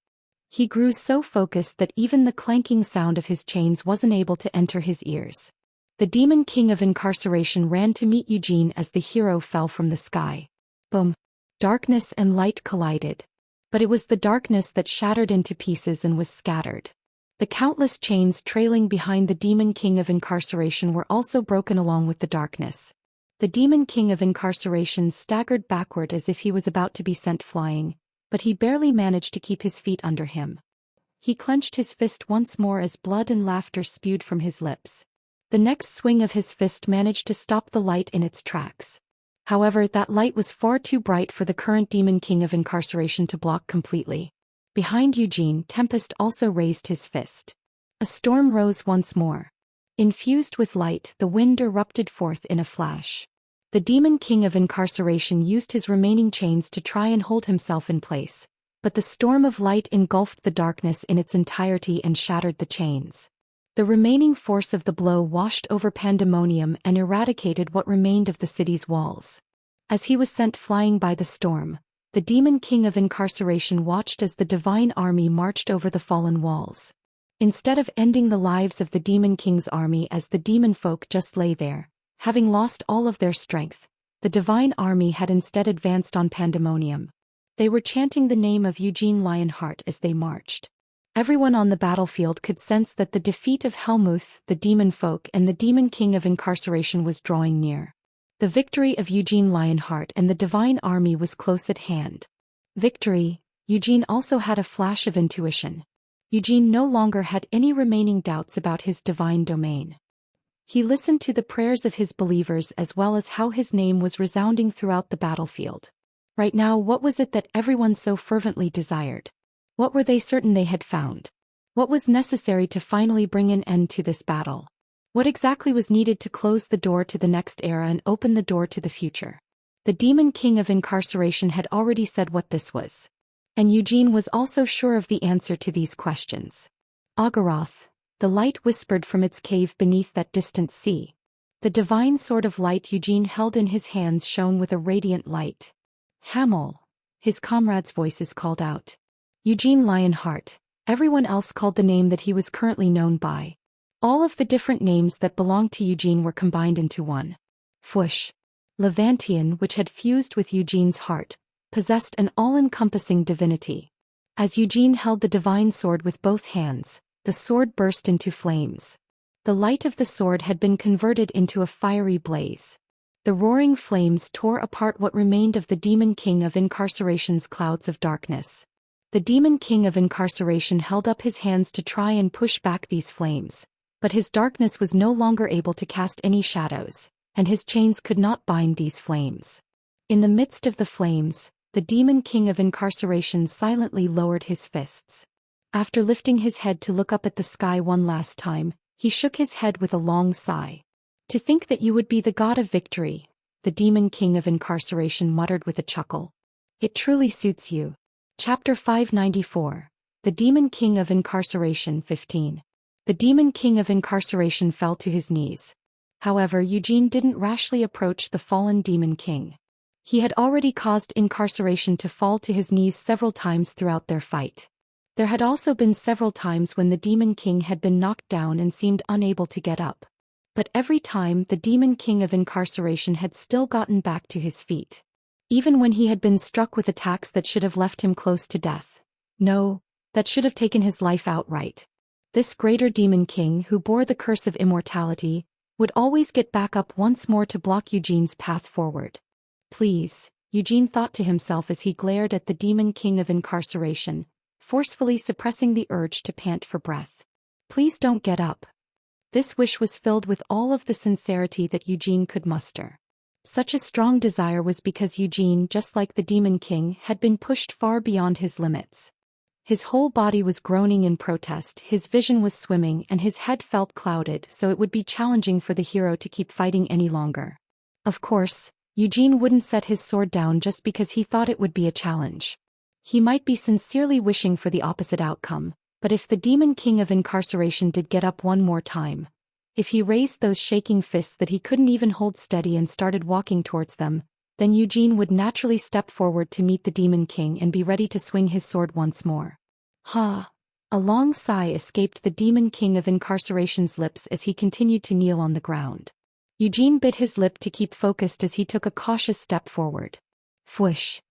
He grew so focused that even the clanking sound of his chains wasn't able to enter his ears. The Demon King of Incarceration ran to meet Eugene as the hero fell from the sky. Boom! Darkness and light collided. But it was the darkness that shattered into pieces and was scattered. The countless chains trailing behind the Demon King of Incarceration were also broken along with the darkness. The Demon King of Incarceration staggered backward as if he was about to be sent flying, but he barely managed to keep his feet under him. He clenched his fist once more as blood and laughter spewed from his lips. The next swing of his fist managed to stop the light in its tracks. However, that light was far too bright for the current Demon King of Incarceration to block completely. Behind Eugene, Tempest also raised his fist. A storm rose once more. Infused with light, the wind erupted forth in a flash. The Demon King of Incarceration used his remaining chains to try and hold himself in place, but the storm of light engulfed the darkness in its entirety and shattered the chains. The remaining force of the blow washed over Pandemonium and eradicated what remained of the city's walls. As he was sent flying by the storm, the Demon King of Incarceration watched as the divine army marched over the fallen walls. Instead of ending the lives of the Demon King's army as the demon folk just lay there, having lost all of their strength, the divine army had instead advanced on Pandemonium. They were chanting the name of Eugene Lionheart as they marched. Everyone on the battlefield could sense that the defeat of Helmuth, the demon folk, and the Demon King of Incarceration was drawing near. The victory of Eugene Lionheart and the divine army was close at hand. Victory. Eugene also had a flash of intuition. Eugene no longer had any remaining doubts about his divine domain. He listened to the prayers of his believers as well as how his name was resounding throughout the battlefield. Right now, what was it that everyone so fervently desired? What were they certain they had found? What was necessary to finally bring an end to this battle? What exactly was needed to close the door to the next era and open the door to the future? The Demon King of Incarceration had already said what this was. And Eugene was also sure of the answer to these questions. Agaroth. The light whispered from its cave beneath that distant sea. The divine sword of light Eugene held in his hands shone with a radiant light. Hamel. His comrades' voices called out. Eugene Lionheart. Everyone else called the name that he was currently known by. All of the different names that belonged to Eugene were combined into one. Fush. Levantian, which had fused with Eugene's heart, possessed an all-encompassing divinity. As Eugene held the divine sword with both hands, the sword burst into flames. The light of the sword had been converted into a fiery blaze. The roaring flames tore apart what remained of the Demon King of Incarceration's clouds of darkness. The Demon King of Incarceration held up his hands to try and push back these flames, but his darkness was no longer able to cast any shadows, and his chains could not bind these flames. In the midst of the flames, the Demon King of Incarceration silently lowered his fists. After lifting his head to look up at the sky one last time, he shook his head with a long sigh. "To think that you would be the god of victory," the Demon King of Incarceration muttered with a chuckle. "It truly suits you." Chapter 594. The Demon King of Incarceration 15. The Demon King of Incarceration fell to his knees. However, Eugene didn't rashly approach the fallen Demon King. He had already caused Incarceration to fall to his knees several times throughout their fight. There had also been several times when the Demon King had been knocked down and seemed unable to get up. But every time the Demon King of Incarceration had still gotten back to his feet. Even when he had been struck with attacks that should have left him close to death. No, that should have taken his life outright. This greater Demon King, who bore the curse of immortality, would always get back up once more to block Eugene's path forward. Please, Eugene thought to himself as he glared at the Demon King of Incarceration, forcefully suppressing the urge to pant for breath. Please don't get up. This wish was filled with all of the sincerity that Eugene could muster. Such a strong desire was because Eugene, just like the Demon King, had been pushed far beyond his limits. His whole body was groaning in protest, his vision was swimming, and his head felt clouded, so it would be challenging for the hero to keep fighting any longer. Of course, Eugene wouldn't set his sword down just because he thought it would be a challenge. He might be sincerely wishing for the opposite outcome, but if the Demon King of Incarceration did get up one more time, if he raised those shaking fists that he couldn't even hold steady and started walking towards them, then Eugene would naturally step forward to meet the Demon King and be ready to swing his sword once more. Ha! A long sigh escaped the Demon King of Incarceration's lips as he continued to kneel on the ground. Eugene bit his lip to keep focused as he took a cautious step forward. Fwish!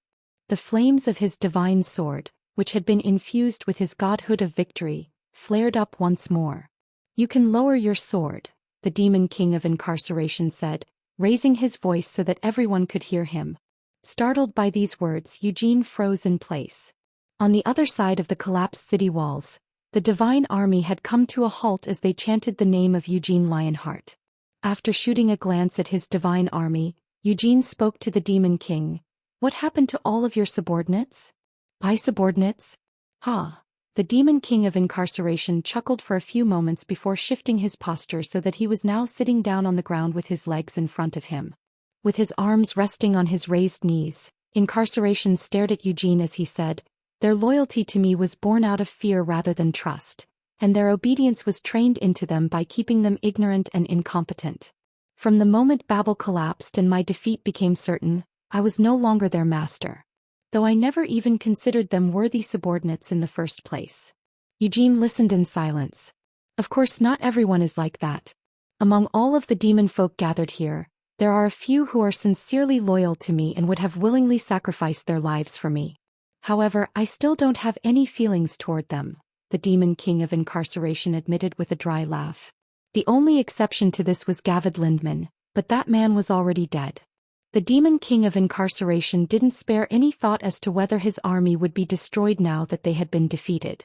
The flames of his divine sword, which had been infused with his godhood of victory, flared up once more. You can lower your sword, the Demon King of Incarceration said, raising his voice so that everyone could hear him. Startled by these words, Eugene froze in place. On the other side of the collapsed city walls, the divine army had come to a halt as they chanted the name of Eugene Lionheart. After shooting a glance at his divine army, Eugene spoke to the Demon King. What happened to all of your subordinates? My subordinates? Ha! The Demon King of Incarceration chuckled for a few moments before shifting his posture so that he was now sitting down on the ground with his legs in front of him. With his arms resting on his raised knees, Incarceration stared at Eugene as he said, their loyalty to me was born out of fear rather than trust, and their obedience was trained into them by keeping them ignorant and incompetent. From the moment Babel collapsed and my defeat became certain, I was no longer their master. Though I never even considered them worthy subordinates in the first place. Eugene listened in silence. Of course, not everyone is like that. Among all of the demon folk gathered here, there are a few who are sincerely loyal to me and would have willingly sacrificed their lives for me. However, I still don't have any feelings toward them, the Demon King of Incarceration admitted with a dry laugh. The only exception to this was Gavid Lindman, but that man was already dead. The Demon King of Incarceration didn't spare any thought as to whether his army would be destroyed now that they had been defeated.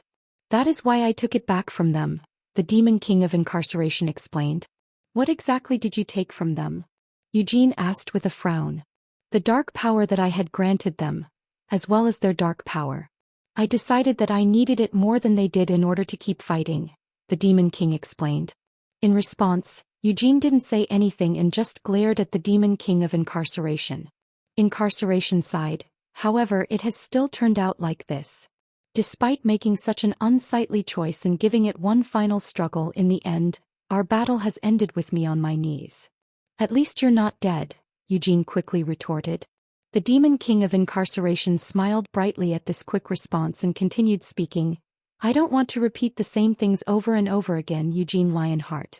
That is why I took it back from them, the Demon King of Incarceration explained. What exactly did you take from them? Eugene asked with a frown. The dark power that I had granted them, as well as their dark power. I decided that I needed it more than they did in order to keep fighting, the Demon King explained. In response, Eugene didn't say anything and just glared at the Demon King of Incarceration. Incarceration sighed, however, it has still turned out like this. Despite making such an unsightly choice and giving it one final struggle in the end, our battle has ended with me on my knees. At least you're not dead, Eugene quickly retorted. The Demon King of Incarceration smiled brightly at this quick response and continued speaking. I don't want to repeat the same things over and over again, Eugene Lionheart.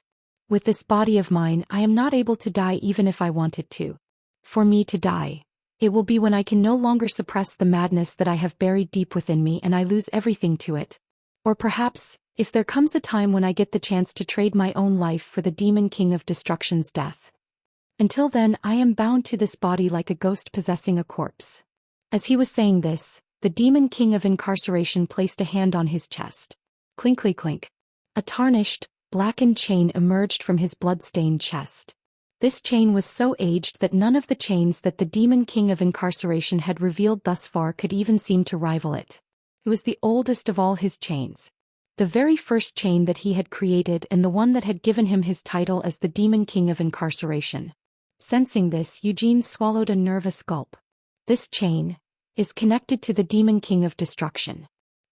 With this body of mine, I am not able to die even if I wanted to. For me to die, it will be when I can no longer suppress the madness that I have buried deep within me and I lose everything to it. Or perhaps, if there comes a time when I get the chance to trade my own life for the Demon King of Destruction's death. Until then, I am bound to this body like a ghost possessing a corpse. As he was saying this, the Demon King of Incarceration placed a hand on his chest. Clinkly clink. A tarnished, blackened chain emerged from his blood-stained chest. This chain was so aged that none of the chains that the Demon King of Incarceration had revealed thus far could even seem to rival it. It was the oldest of all his chains. The very first chain that he had created and the one that had given him his title as the Demon King of Incarceration. Sensing this, Eugene swallowed a nervous gulp. This chain is connected to the Demon King of Destruction.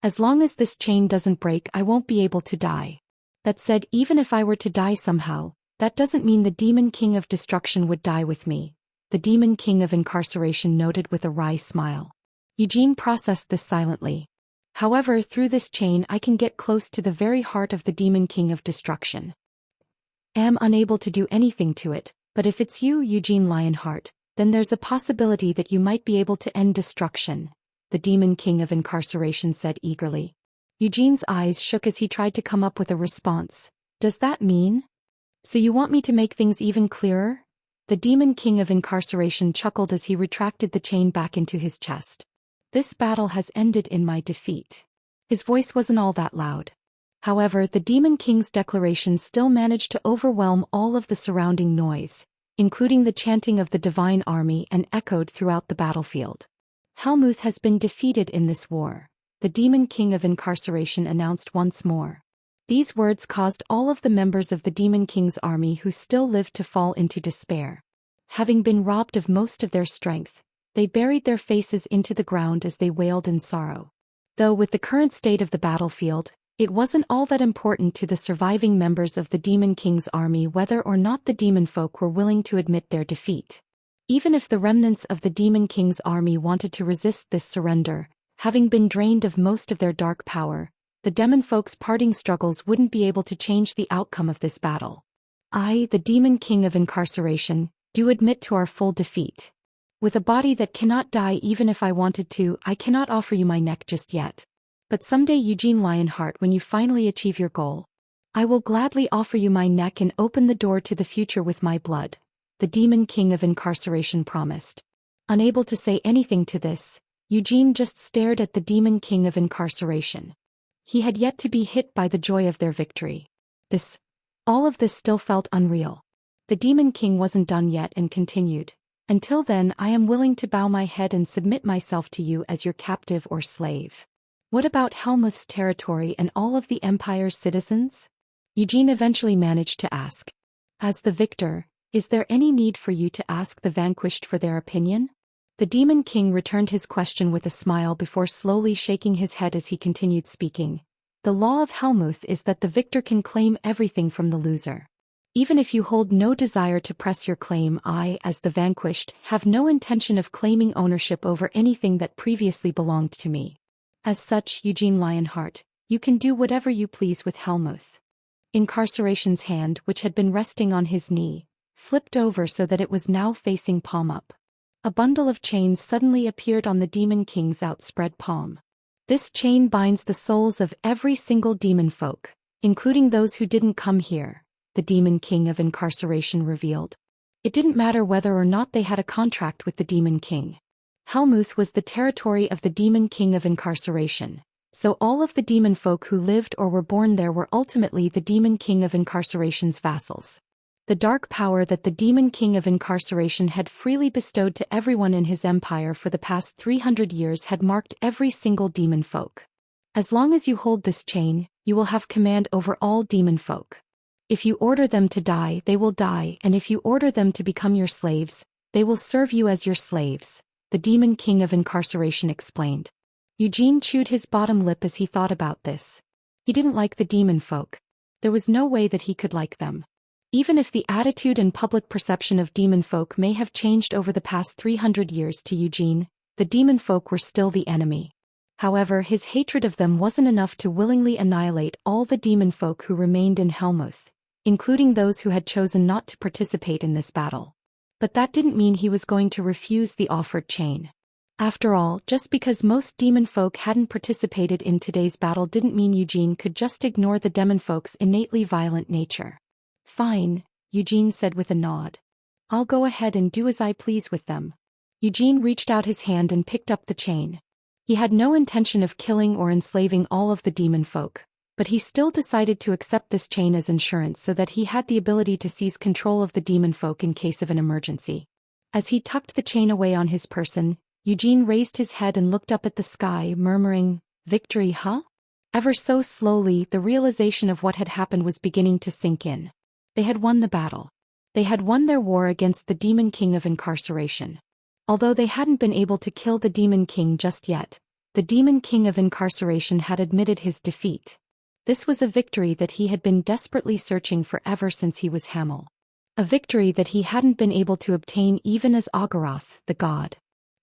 As long as this chain doesn't break, I won't be able to die. That said, even if I were to die somehow, that doesn't mean the Demon King of Destruction would die with me, the Demon King of Incarceration noted with a wry smile. Eugene processed this silently. However, through this chain I can get close to the very heart of the Demon King of Destruction. Am unable to do anything to it, but if it's you, Eugene Lionheart, then there's a possibility that you might be able to end destruction, the Demon King of Incarceration said eagerly. Eugene's eyes shook as he tried to come up with a response. Does that mean? So you want me to make things even clearer? The Demon King of Incarceration chuckled as he retracted the chain back into his chest. This battle has ended in my defeat. His voice wasn't all that loud. However, the Demon King's declaration still managed to overwhelm all of the surrounding noise, including the chanting of the divine army, and echoed throughout the battlefield. Helmuth has been defeated in this war, the Demon King of Incarceration announced once more. These words caused all of the members of the Demon King's army who still lived to fall into despair. Having been robbed of most of their strength, they buried their faces into the ground as they wailed in sorrow. Though with the current state of the battlefield, it wasn't all that important to the surviving members of the Demon King's army whether or not the demon folk were willing to admit their defeat. Even if the remnants of the Demon King's army wanted to resist this surrender, having been drained of most of their dark power, the demon folk's parting struggles wouldn't be able to change the outcome of this battle. I, the Demon King of Incarceration, do admit to our full defeat. With a body that cannot die even if I wanted to, I cannot offer you my neck just yet. But someday, Eugene Lionheart, when you finally achieve your goal, I will gladly offer you my neck and open the door to the future with my blood, the Demon King of Incarceration promised. Unable to say anything to this, Eugene just stared at the Demon King of Incarceration. He had yet to be hit by the joy of their victory. All of this still felt unreal. The Demon King wasn't done yet and continued. Until then, I am willing to bow my head and submit myself to you as your captive or slave. What about Helmuth's territory and all of the Empire's citizens? Eugene eventually managed to ask. As the victor, is there any need for you to ask the vanquished for their opinion? The Demon King returned his question with a smile before slowly shaking his head as he continued speaking. The law of Helmuth is that the victor can claim everything from the loser. Even if you hold no desire to press your claim, I, as the vanquished, have no intention of claiming ownership over anything that previously belonged to me. As such, Eugene Lionheart, you can do whatever you please with Helmuth. Incarceration's hand, which had been resting on his knee, flipped over so that it was now facing palm up. A bundle of chains suddenly appeared on the Demon King's outspread palm. This chain binds the souls of every single demon folk, including those who didn't come here, the Demon King of Incarceration revealed. It didn't matter whether or not they had a contract with the Demon King. Helmuth was the territory of the Demon King of Incarceration, so all of the demon folk who lived or were born there were ultimately the Demon King of Incarceration's vassals. The dark power that the Demon King of Incarceration had freely bestowed to everyone in his empire for the past 300 years had marked every single demon folk. As long as you hold this chain, you will have command over all demon folk. If you order them to die, they will die, and if you order them to become your slaves, they will serve you as your slaves, the Demon King of Incarceration explained. Eugene chewed his bottom lip as he thought about this. He didn't like the demon folk. There was no way that he could like them. Even if the attitude and public perception of demon folk may have changed over the past 300 years to Eugene, the demon folk were still the enemy. However, his hatred of them wasn't enough to willingly annihilate all the demon folk who remained in Helmuth, including those who had chosen not to participate in this battle. But that didn't mean he was going to refuse the offered chain. After all, just because most demon folk hadn't participated in today's battle didn't mean Eugene could just ignore the demon folk's innately violent nature. Fine, Eugene said with a nod. I'll go ahead and do as I please with them. Eugene reached out his hand and picked up the chain. He had no intention of killing or enslaving all of the demon folk, but he still decided to accept this chain as insurance so that he had the ability to seize control of the demon folk in case of an emergency. As he tucked the chain away on his person, Eugene raised his head and looked up at the sky, murmuring, "Victory, huh?" Ever so slowly, the realization of what had happened was beginning to sink in. They had won the battle. They had won their war against the Demon King of Incarceration. Although they hadn't been able to kill the Demon King just yet, The demon king of incarceration had admitted his defeat. This was a victory that he had been desperately searching for ever since he was Hamel. A victory that he hadn't been able to obtain even as Agaroth, the god.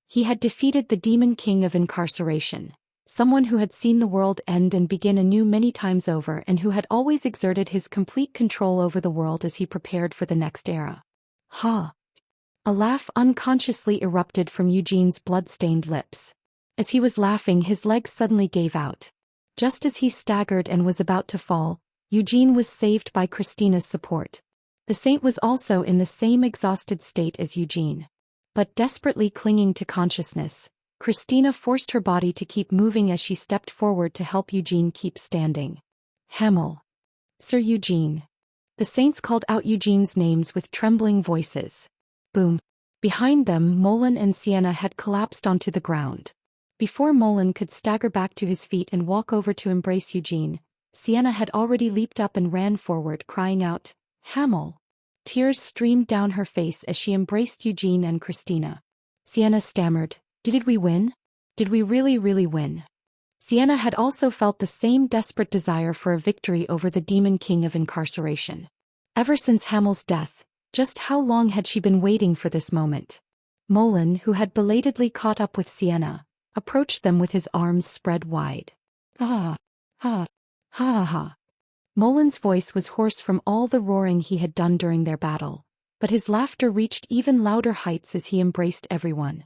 He had defeated the demon king of incarceration, someone who had seen the world end and begin anew many times over and who had always exerted his complete control over the world as he prepared for the next era. Ha! A laugh unconsciously erupted from Eugene's blood-stained lips. As he was laughing, his legs suddenly gave out. Just as he staggered and was about to fall, Eugene was saved by Christina's support. The saint was also in the same exhausted state as Eugene. But desperately clinging to consciousness, Christina forced her body to keep moving as she stepped forward to help Eugene keep standing. Hamel. Sir Eugene. The saints called out Eugene's names with trembling voices. Boom. Behind them, Molen and Sienna had collapsed onto the ground. Before Molen could stagger back to his feet and walk over to embrace Eugene, Sienna had already leaped up and ran forward, crying out, "Hamel!" Tears streamed down her face as she embraced Eugene and Christina. Sienna stammered, "Did we win? Did we really win?" Sienna had also felt the same desperate desire for a victory over the demon king of incarceration. Ever since Hamel's death, just how long had she been waiting for this moment? Molen, who had belatedly caught up with Sienna, approached them with his arms spread wide. "Ah! Ha! Ha ha!" Molen's voice was hoarse from all the roaring he had done during their battle, but his laughter reached even louder heights as he embraced everyone.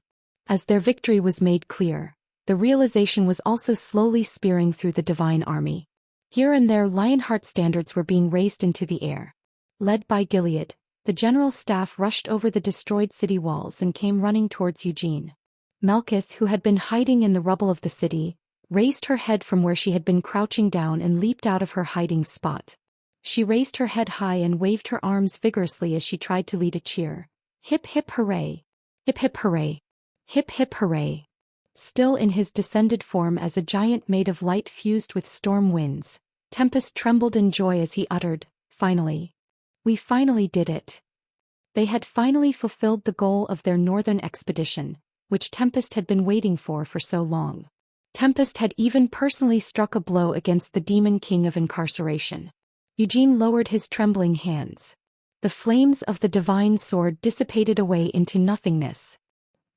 As their victory was made clear, the realization was also slowly spearing through the divine army. Here and there Lionheart standards were being raised into the air. Led by Gilead, the general staff rushed over the destroyed city walls and came running towards Eugene. Melkith, who had been hiding in the rubble of the city, raised her head from where she had been crouching down and leaped out of her hiding spot. She raised her head high and waved her arms vigorously as she tried to lead a cheer. "Hip hip hooray! Hip hip hooray! Hip hip hooray!" Still in his descended form as a giant made of light fused with storm winds, Tempest trembled in joy as he uttered, "Finally! We finally did it!" They had finally fulfilled the goal of their northern expedition, which Tempest had been waiting for so long. Tempest had even personally struck a blow against the demon king of incarceration. Eugene lowered his trembling hands. The flames of the divine sword dissipated away into nothingness.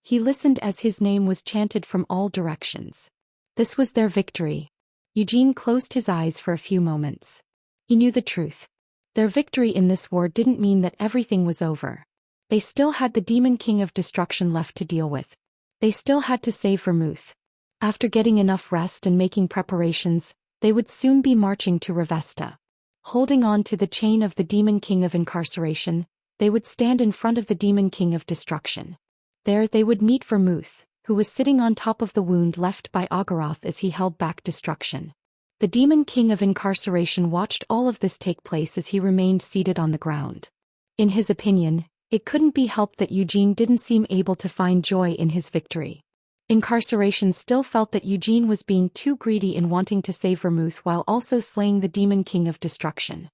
He listened as his name was chanted from all directions. This was their victory. Eugene closed his eyes for a few moments. He knew the truth. Their victory in this war didn't mean that everything was over. They still had the demon king of destruction left to deal with. They still had to save Vermouth. After getting enough rest and making preparations, they would soon be marching to Revesta. Holding on to the chain of the demon king of incarceration, they would stand in front of the demon king of destruction. There they would meet Vermouth, who was sitting on top of the wound left by Agaroth as he held back destruction. The demon king of incarceration watched all of this take place as he remained seated on the ground. In his opinion, it couldn't be helped that Eugene didn't seem able to find joy in his victory. Incarceration still felt that Eugene was being too greedy in wanting to save Vermouth while also slaying the demon king of destruction.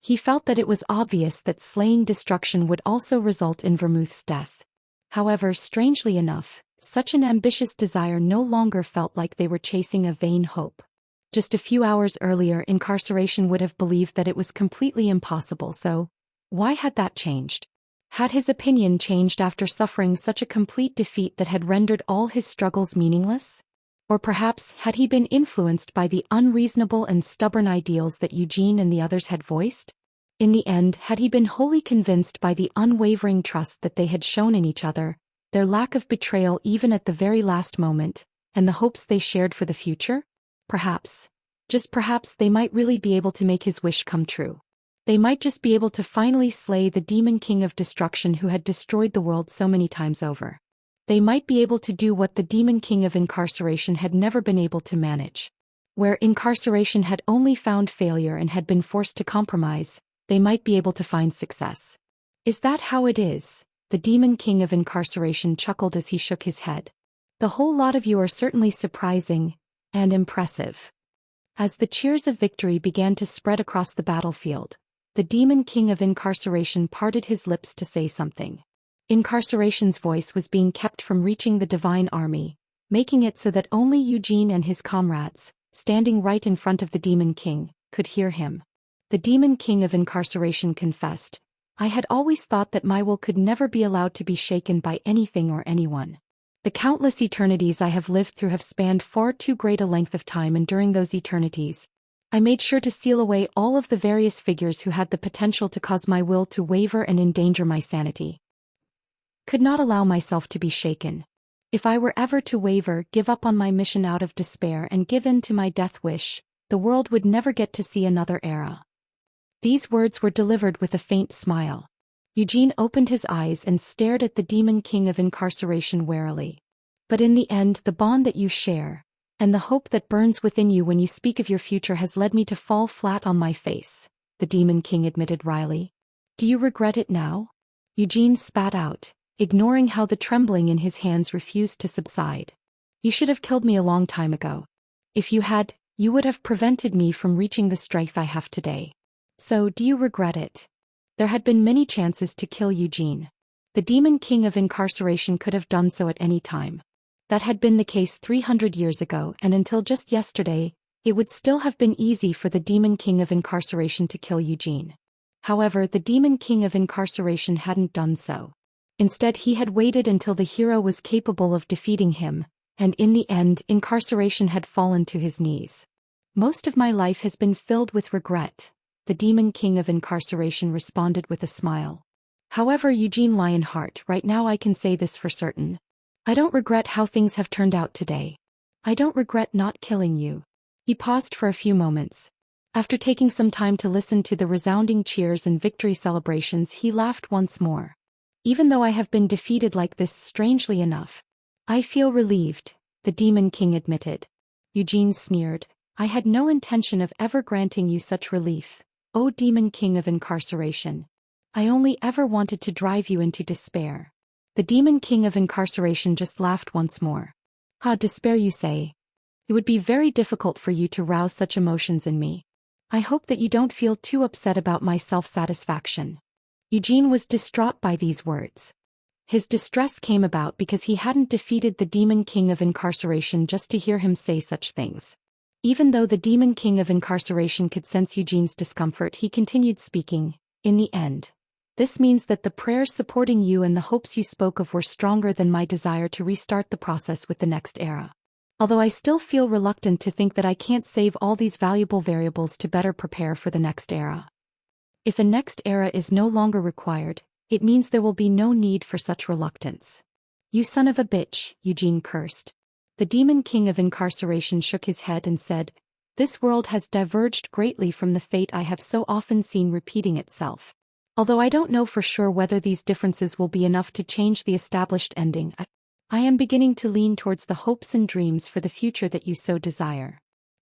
He felt that it was obvious that slaying destruction would also result in Vermouth's death. However, strangely enough, such an ambitious desire no longer felt like they were chasing a vain hope. Just a few hours earlier, incarceration would have believed that it was completely impossible, so why had that changed? Had his opinion changed after suffering such a complete defeat that had rendered all his struggles meaningless? Or perhaps had he been influenced by the unreasonable and stubborn ideals that Eugene and the others had voiced? In the end, had he been wholly convinced by the unwavering trust that they had shown in each other, their lack of betrayal even at the very last moment, and the hopes they shared for the future? Perhaps, just perhaps, they might really be able to make his wish come true. They might just be able to finally slay the demon king of destruction who had destroyed the world so many times over. They might be able to do what the demon king of incarceration had never been able to manage. Where incarceration had only found failure and had been forced to compromise, they might be able to find success. "Is that how it is?" the demon king of incarceration chuckled as he shook his head. "The whole lot of you are certainly surprising and impressive." As the cheers of victory began to spread across the battlefield, the demon king of incarceration parted his lips to say something. Incarceration's voice was being kept from reaching the divine army, making it so that only Eugene and his comrades, standing right in front of the Demon King, could hear him. The Demon King of Incarceration confessed, "I had always thought that my will could never be allowed to be shaken by anything or anyone. The countless eternities I have lived through have spanned far too great a length of time, and during those eternities, I made sure to seal away all of the various figures who had the potential to cause my will to waver and endanger my sanity. Could not allow myself to be shaken. If I were ever to waver, give up on my mission out of despair and give in to my death wish, the world would never get to see another era." These words were delivered with a faint smile. Eugene opened his eyes and stared at the Demon King of Incarceration warily. "But in the end, the bond that you share, and the hope that burns within you when you speak of your future has led me to fall flat on my face," the Demon King admitted wryly. "Do you regret it now?" Eugene spat out, ignoring how the trembling in his hands refused to subside. "You should have killed me a long time ago. If you had, you would have prevented me from reaching the strife I have today. So, do you regret it?" There had been many chances to kill Eugene. The Demon King of Incarceration could have done so at any time. That had been the case 300 years ago, and until just yesterday, it would still have been easy for the Demon King of Incarceration to kill Eugene. However, the Demon King of Incarceration hadn't done so. Instead, he had waited until the hero was capable of defeating him, and in the end, Incarceration had fallen to his knees. "Most of my life has been filled with regret," the Demon King of Incarceration responded with a smile. "However, Eugene Lionheart, right now I can say this for certain. I don't regret how things have turned out today. I don't regret not killing you." He paused for a few moments. After taking some time to listen to the resounding cheers and victory celebrations, he laughed once more. "Even though I have been defeated like this, strangely enough, I feel relieved," the Demon King admitted. Eugene sneered, "I had no intention of ever granting you such relief, O Demon King of Incarceration. I only ever wanted to drive you into despair." The Demon King of Incarceration just laughed once more. "Ha, despair you say? It would be very difficult for you to rouse such emotions in me. I hope that you don't feel too upset about my self-satisfaction." Eugene was distraught by these words. His distress came about because he hadn't defeated the Demon King of Incarceration just to hear him say such things. Even though the Demon King of Incarceration could sense Eugene's discomfort, he continued speaking, "In the end, this means that the prayers supporting you and the hopes you spoke of were stronger than my desire to restart the process with the next era. Although I still feel reluctant to think that I can't save all these valuable variables to better prepare for the next era. If a next era is no longer required, it means there will be no need for such reluctance." "You son of a bitch," Eugene cursed. The Demon King of Incarceration shook his head and said, "This world has diverged greatly from the fate I have so often seen repeating itself. Although I don't know for sure whether these differences will be enough to change the established ending, I am beginning to lean towards the hopes and dreams for the future that you so desire.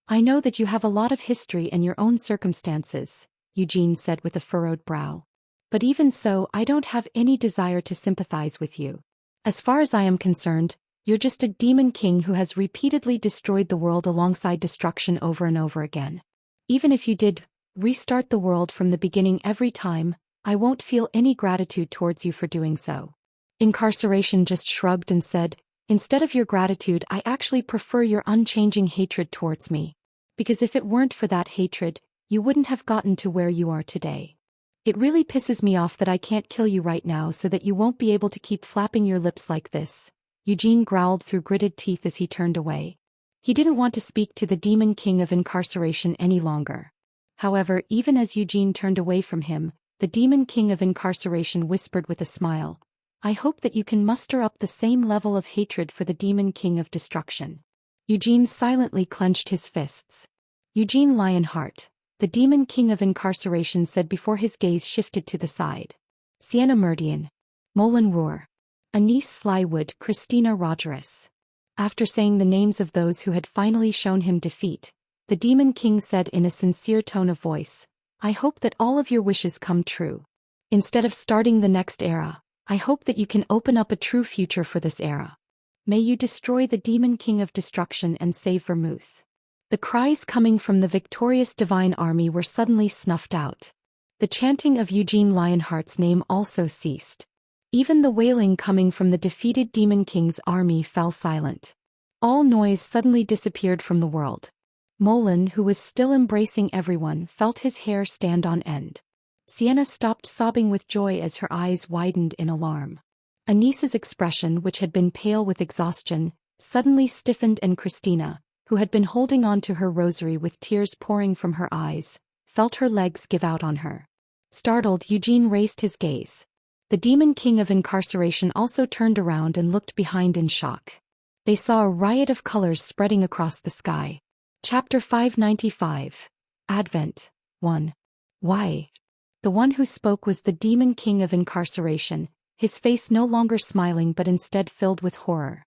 I know that you have a lot of history and your own circumstances," Eugene said with a furrowed brow. "But even so, I don't have any desire to sympathize with you. As far as I am concerned, you're just a demon king who has repeatedly destroyed the world alongside destruction over and over again. Even if you did restart the world from the beginning every time, I won't feel any gratitude towards you for doing so." Incarceration just shrugged and said, "Instead of your gratitude, I actually prefer your unchanging hatred towards me. Because if it weren't for that hatred, you wouldn't have gotten to where you are today. It really pisses me off that I can't kill you right now so that you won't be able to keep flapping your lips like this." Eugene growled through gritted teeth as he turned away. He didn't want to speak to the Demon King of Incarceration any longer. However, even as Eugene turned away from him, the Demon King of Incarceration whispered with a smile, "I hope that you can muster up the same level of hatred for the Demon King of Destruction." Eugene silently clenched his fists. "Eugene Lionheart," the Demon King of Incarceration said before his gaze shifted to the side. "Sienna Meridian. Moulin Roar. Anise Slywood, Christina Rogerus." After saying the names of those who had finally shown him defeat, the Demon King said in a sincere tone of voice, "I hope that all of your wishes come true. Instead of starting the next era, I hope that you can open up a true future for this era. May you destroy the Demon King of Destruction and save Vermouth." The cries coming from the victorious divine army were suddenly snuffed out. The chanting of Eugene Lionheart's name also ceased. Even the wailing coming from the defeated Demon King's army fell silent. All noise suddenly disappeared from the world. Molan, who was still embracing everyone, felt his hair stand on end. Sienna stopped sobbing with joy as her eyes widened in alarm. Anissa's expression, which had been pale with exhaustion, suddenly stiffened, and Christina, who had been holding on to her rosary with tears pouring from her eyes, felt her legs give out on her. Startled, Eugene raised his gaze. The Demon King of Incarceration also turned around and looked behind in shock. They saw a riot of colors spreading across the sky. Chapter 595. Advent 1. Why? The one who spoke was the Demon King of Incarceration, his face no longer smiling but instead filled with horror.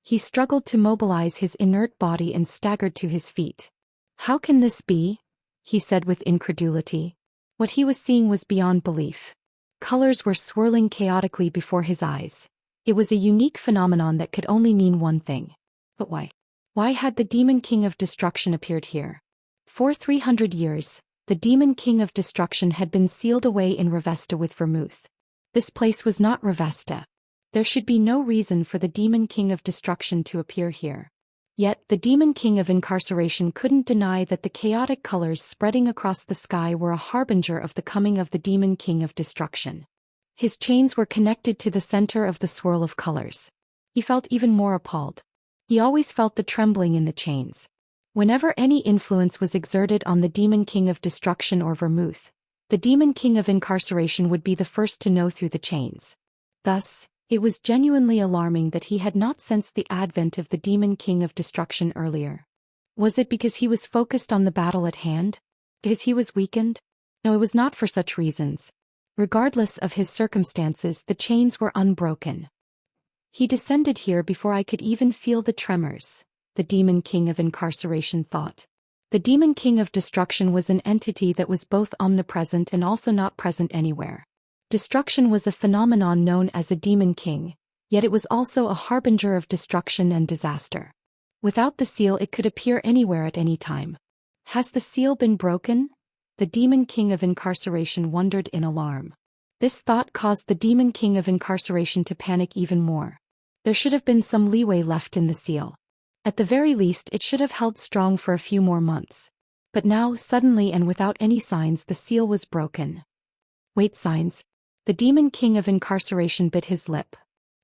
He struggled to mobilize his inert body and staggered to his feet. "How can this be?" he said with incredulity. What he was seeing was beyond belief. Colors were swirling chaotically before his eyes. It was a unique phenomenon that could only mean one thing. But why? Why had the Demon King of Destruction appeared here? For 300 years, the Demon King of Destruction had been sealed away in Revesta with vermouth. This place was not Revesta. There should be no reason for the Demon King of Destruction to appear here. Yet, the Demon King of Incarceration couldn't deny that the chaotic colors spreading across the sky were a harbinger of the coming of the Demon King of Destruction. His chains were connected to the center of the swirl of colors. He felt even more appalled. He always felt the trembling in the chains. Whenever any influence was exerted on the Demon King of Destruction or vermouth, the Demon King of Incarceration would be the first to know through the chains. Thus, it was genuinely alarming that he had not sensed the advent of the Demon King of Destruction earlier. Was it because he was focused on the battle at hand? Because he was weakened? No, it was not for such reasons. Regardless of his circumstances, the chains were unbroken. He descended here before I could even feel the tremors, the Demon King of Incarceration thought. The Demon King of Destruction was an entity that was both omnipresent and also not present anywhere. Destruction was a phenomenon known as a Demon King, yet it was also a harbinger of destruction and disaster. Without the seal, it could appear anywhere at any time. Has the seal been broken? The Demon King of Incarceration wondered in alarm. This thought caused the Demon King of Incarceration to panic even more. There should have been some leeway left in the seal. At the very least, it should have held strong for a few more months. But now, suddenly and without any signs, the seal was broken. Wait, signs? The Demon King of Incarceration bit his lip.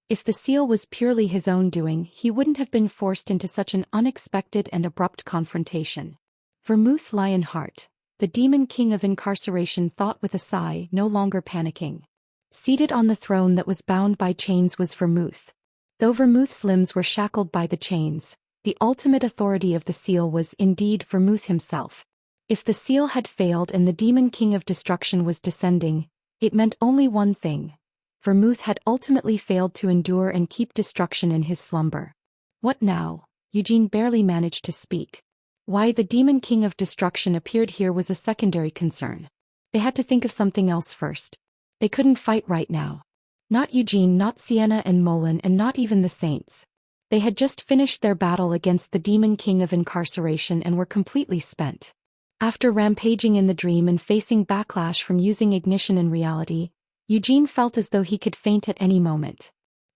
If the seal was purely his own doing, he wouldn't have been forced into such an unexpected and abrupt confrontation. Vermouth Lionheart, the Demon King of Incarceration thought with a sigh, no longer panicking. Seated on the throne that was bound by chains was Vermouth. Though Vermouth's limbs were shackled by the chains, the ultimate authority of the seal was indeed Vermouth himself. If the seal had failed and the Demon King of Destruction was descending, it meant only one thing. Vermouth had ultimately failed to endure and keep destruction in his slumber. What now? Eugene barely managed to speak. Why the Demon King of Destruction appeared here was a secondary concern. They had to think of something else first. They couldn't fight right now. Not Eugene, not Sienna and Molan, and not even the Saints. They had just finished their battle against the Demon King of Incarceration and were completely spent. After rampaging in the dream and facing backlash from using ignition in reality, Eugene felt as though he could faint at any moment.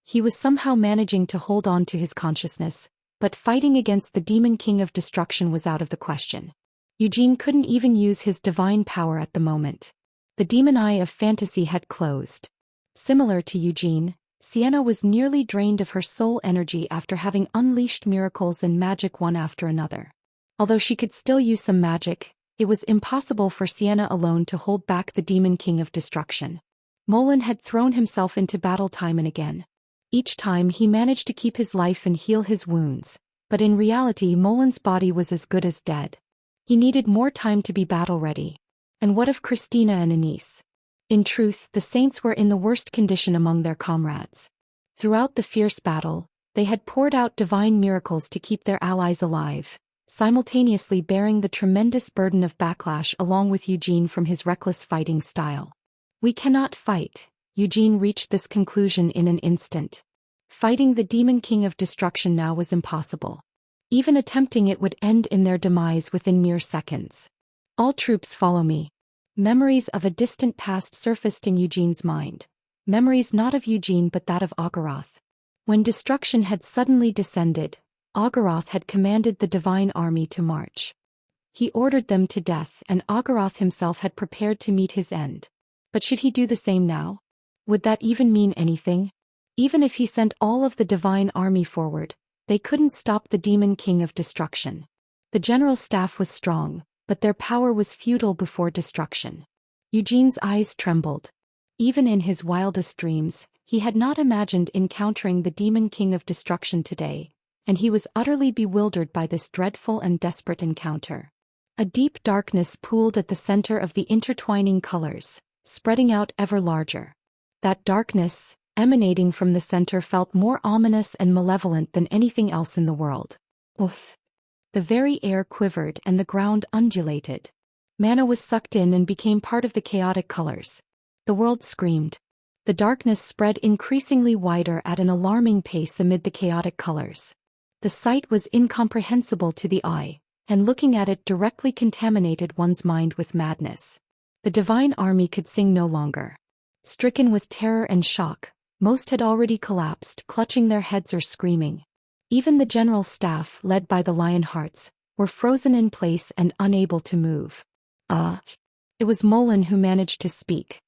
He was somehow managing to hold on to his consciousness, but fighting against the Demon King of Destruction was out of the question. Eugene couldn't even use his divine power at the moment. The demon eye of fantasy had closed. Similar to Eugene, Sienna was nearly drained of her soul energy after having unleashed miracles and magic one after another. Although she could still use some magic, it was impossible for Sienna alone to hold back the Demon King of Destruction. Molan had thrown himself into battle time and again. Each time he managed to keep his life and heal his wounds, but in reality Molan's body was as good as dead. He needed more time to be battle-ready. And what of Christina and Anise? In truth, the Saints were in the worst condition among their comrades. Throughout the fierce battle, they had poured out divine miracles to keep their allies alive, simultaneously bearing the tremendous burden of backlash along with Eugene from his reckless fighting style. We cannot fight. Eugene reached this conclusion in an instant. Fighting the Demon King of Destruction now was impossible. Even attempting it would end in their demise within mere seconds. All troops follow me. Memories of a distant past surfaced in Eugene's mind. Memories not of Eugene but that of Ogoroth. When destruction had suddenly descended, Ogoroth had commanded the divine army to march. He ordered them to death, and Ogoroth himself had prepared to meet his end. But should he do the same now? Would that even mean anything? Even if he sent all of the divine army forward, they couldn't stop the demon king of destruction. The general staff was strong, but their power was futile before destruction. Eugene's eyes trembled. Even in his wildest dreams, he had not imagined encountering the demon king of destruction today, and he was utterly bewildered by this dreadful and desperate encounter. A deep darkness pooled at the center of the intertwining colors, spreading out ever larger. That darkness, emanating from the center, felt more ominous and malevolent than anything else in the world. Oof! The very air quivered and the ground undulated. Mana was sucked in and became part of the chaotic colors. The world screamed. The darkness spread increasingly wider at an alarming pace amid the chaotic colors. The sight was incomprehensible to the eye, and looking at it directly contaminated one's mind with madness. The divine army could sing no longer. Stricken with terror and shock, most had already collapsed, clutching their heads or screaming. Even the general staff, led by the Lionhearts, were frozen in place and unable to move. It was Molan who managed to speak.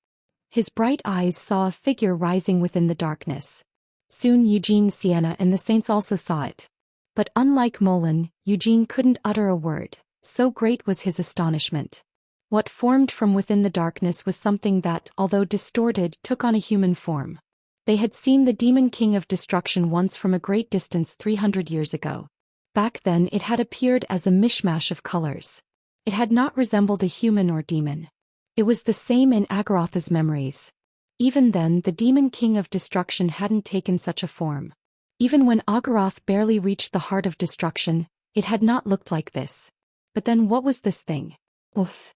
His bright eyes saw a figure rising within the darkness. Soon Eugene, Sienna, and the saints also saw it. But unlike Molan, Eugene couldn't utter a word, so great was his astonishment. What formed from within the darkness was something that, although distorted, took on a human form. They had seen the demon king of destruction once from a great distance 300 years ago. Back then it had appeared as a mishmash of colors. It had not resembled a human or demon. It was the same in Agorotha's memories. Even then the demon king of destruction hadn't taken such a form. Even when Agoroth barely reached the heart of destruction, it had not looked like this. But then what was this thing? Oof!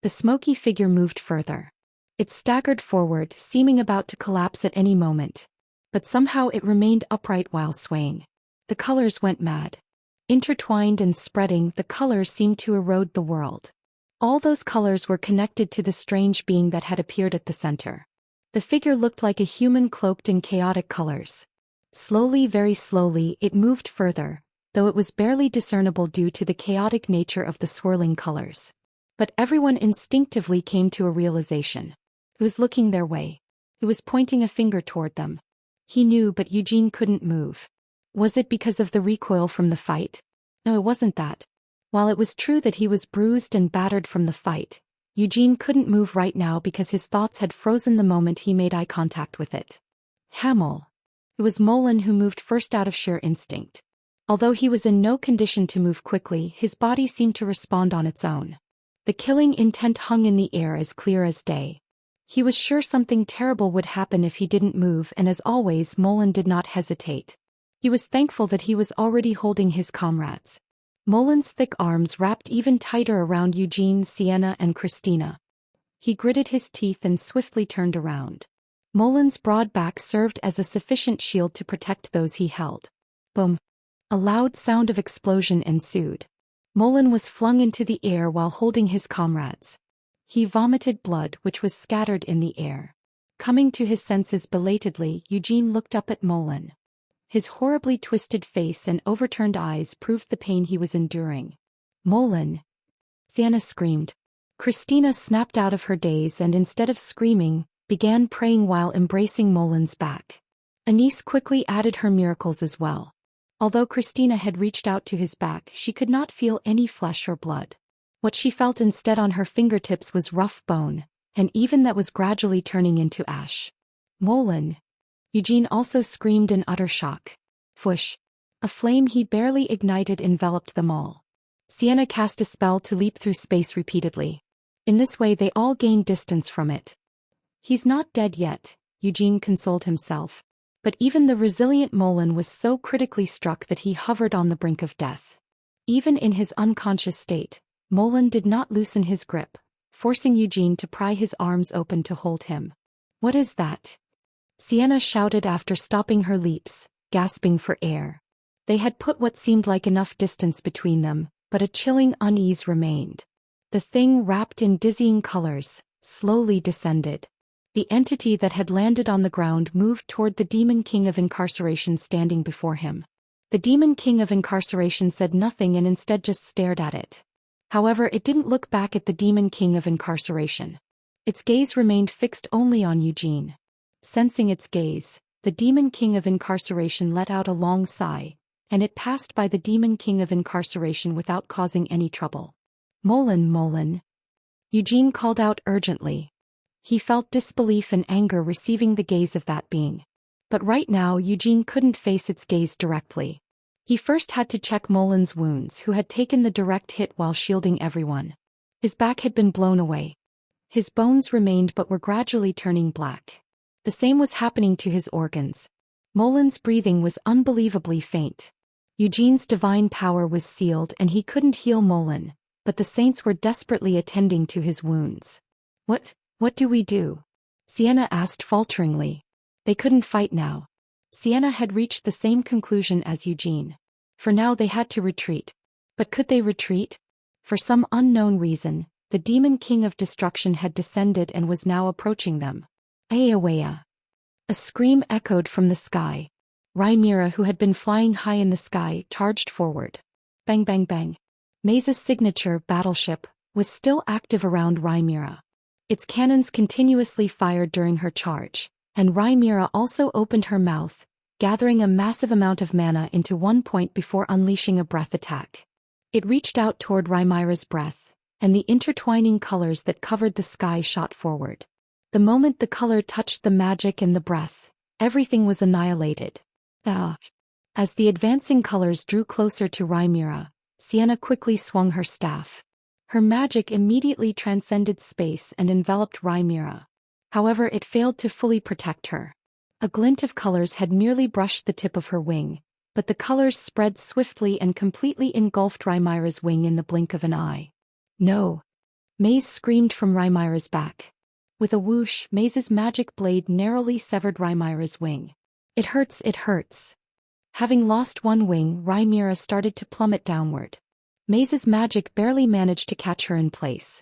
The smoky figure moved further. It staggered forward, seeming about to collapse at any moment. But somehow it remained upright while swaying. The colors went mad. Intertwined and spreading, the colors seemed to erode the world. All those colors were connected to the strange being that had appeared at the center. The figure looked like a human cloaked in chaotic colors. Slowly, very slowly, it moved further, though it was barely discernible due to the chaotic nature of the swirling colors. But everyone instinctively came to a realization. It was looking their way. It was pointing a finger toward them. He knew, but Eugene couldn't move. Was it because of the recoil from the fight? No, it wasn't that. While it was true that he was bruised and battered from the fight, Eugene couldn't move right now because his thoughts had frozen the moment he made eye contact with it. Hamel. It was Molan who moved first out of sheer instinct. Although he was in no condition to move quickly, his body seemed to respond on its own. The killing intent hung in the air as clear as day. He was sure something terrible would happen if he didn't move, and as always Molan did not hesitate. He was thankful that he was already holding his comrades. Molan's thick arms wrapped even tighter around Eugene, Sienna, and Christina. He gritted his teeth and swiftly turned around. Molan's broad back served as a sufficient shield to protect those he held. Boom! A loud sound of explosion ensued. Molan was flung into the air while holding his comrades. He vomited blood which was scattered in the air. Coming to his senses belatedly, Eugene looked up at Molan. His horribly twisted face and overturned eyes proved the pain he was enduring. Molan! Sienna screamed. Christina snapped out of her daze and instead of screaming, began praying while embracing Molan's back. Anise quickly added her miracles as well. Although Christina had reached out to his back, she could not feel any flesh or blood. What she felt instead on her fingertips was rough bone, and even that was gradually turning into ash. Molan! Eugene also screamed in utter shock. Whoosh! A flame he barely ignited enveloped them all. Sienna cast a spell to leap through space repeatedly. In this way they all gained distance from it. He's not dead yet, Eugene consoled himself. But even the resilient Molan was so critically struck that he hovered on the brink of death. Even in his unconscious state, Molan did not loosen his grip, forcing Eugene to pry his arms open to hold him. What is that? Sienna shouted after stopping her leaps, gasping for air. They had put what seemed like enough distance between them, but a chilling unease remained. The thing, wrapped in dizzying colors, slowly descended. The entity that had landed on the ground moved toward the demon king of incarceration standing before him. The Demon King of Incarceration said nothing and instead just stared at it. However, it didn't look back at the Demon King of Incarceration. Its gaze remained fixed only on Eugene. Sensing its gaze, the Demon King of Incarceration let out a long sigh, and it passed by the Demon King of Incarceration without causing any trouble. Molan. Eugene called out urgently. He felt disbelief and anger receiving the gaze of that being. But right now Eugene couldn't face its gaze directly. He first had to check Molan's wounds, who had taken the direct hit while shielding everyone. His back had been blown away. His bones remained but were gradually turning black. The same was happening to his organs. Molan's breathing was unbelievably faint. Eugene's divine power was sealed and he couldn't heal Molan, but the saints were desperately attending to his wounds. What do we do? Sienna asked falteringly. They couldn't fight now. Sienna had reached the same conclusion as Eugene. For now they had to retreat. But could they retreat? For some unknown reason, the Demon King of Destruction had descended and was now approaching them. Ayawaya. A scream echoed from the sky. Rhaenyra, who had been flying high in the sky, charged forward. Bang bang bang. Maeza's signature battleship was still active around Rhaenyra. Its cannons continuously fired during her charge, and Rhaenyra also opened her mouth, gathering a massive amount of mana into one point before unleashing a breath attack. It reached out toward Rhaenyra's breath, and the intertwining colors that covered the sky shot forward. The moment the color touched the magic and the breath, everything was annihilated. As the advancing colors drew closer to Rhaenyra, Sienna quickly swung her staff. Her magic immediately transcended space and enveloped Rhaenyra. However, it failed to fully protect her. A glint of colors had merely brushed the tip of her wing, but the colors spread swiftly and completely engulfed Rhaenyra's wing in the blink of an eye. No! Maze screamed from Rhaenyra's back. With a whoosh, Maeza's magic blade narrowly severed Rhaenyra's wing. It hurts. Having lost one wing, Rhaenyra started to plummet downward. Maeza's magic barely managed to catch her in place.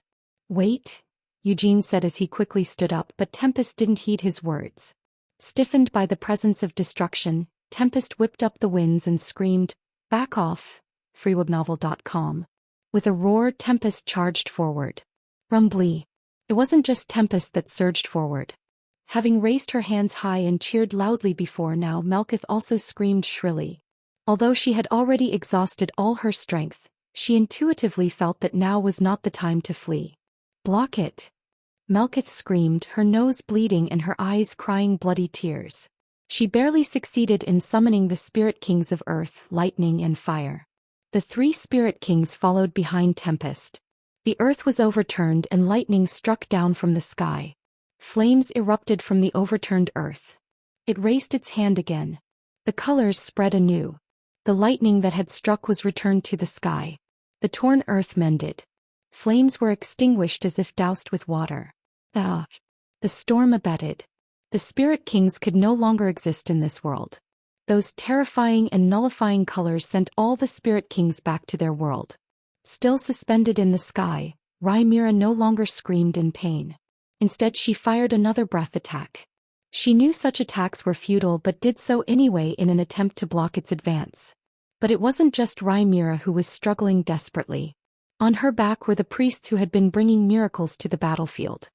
Wait, Eugene said as he quickly stood up, but Tempest didn't heed his words. Stiffened by the presence of destruction, Tempest whipped up the winds and screamed, "Back off!" freewebnovel.com. With a roar, Tempest charged forward. Rumbly. It wasn't just Tempest that surged forward. Having raised her hands high and cheered loudly before now, Melkith also screamed shrilly. Although she had already exhausted all her strength, she intuitively felt that now was not the time to flee. Block it! Melkith screamed, her nose bleeding and her eyes crying bloody tears. She barely succeeded in summoning the Spirit Kings of Earth, Lightning and Fire. The three Spirit Kings followed behind Tempest. The earth was overturned and lightning struck down from the sky. Flames erupted from the overturned earth. It raised its hand again. The colors spread anew. The lightning that had struck was returned to the sky. The torn earth mended. Flames were extinguished as if doused with water. The storm abated. The Spirit Kings could no longer exist in this world. Those terrifying and nullifying colors sent all the Spirit Kings back to their world. Still suspended in the sky, Rhaenyra no longer screamed in pain. Instead, she fired another breath attack. She knew such attacks were futile but did so anyway in an attempt to block its advance. But it wasn't just Rhaenyra who was struggling desperately. On her back were the priests who had been bringing miracles to the battlefield.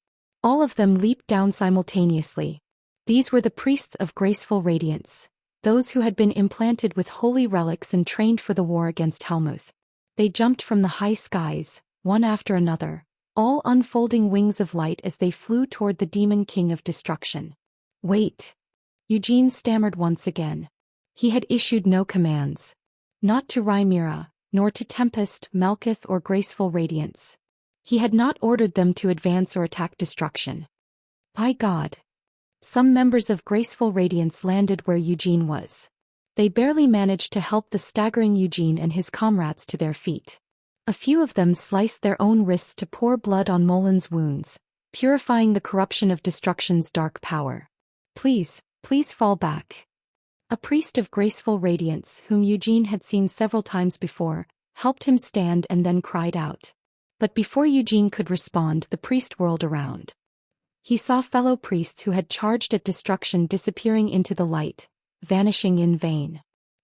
All of them leaped down simultaneously. These were the priests of graceful radiance, those who had been implanted with holy relics and trained for the war against Helmuth. They jumped from the high skies, one after another, all unfolding wings of light as they flew toward the Demon King of Destruction. Wait! Eugene stammered once again. He had issued no commands. Not to Rhaenyra, nor to Tempest, Melkith or Graceful Radiance. He had not ordered them to advance or attack destruction. By God! Some members of Graceful Radiance landed where Eugene was. They barely managed to help the staggering Eugene and his comrades to their feet. A few of them sliced their own wrists to pour blood on Molan's wounds, purifying the corruption of destruction's dark power. Please fall back. A priest of Graceful Radiance, whom Eugene had seen several times before, helped him stand and then cried out. But before Eugene could respond, the priest whirled around. He saw fellow priests who had charged at destruction disappearing into the light, vanishing in vain.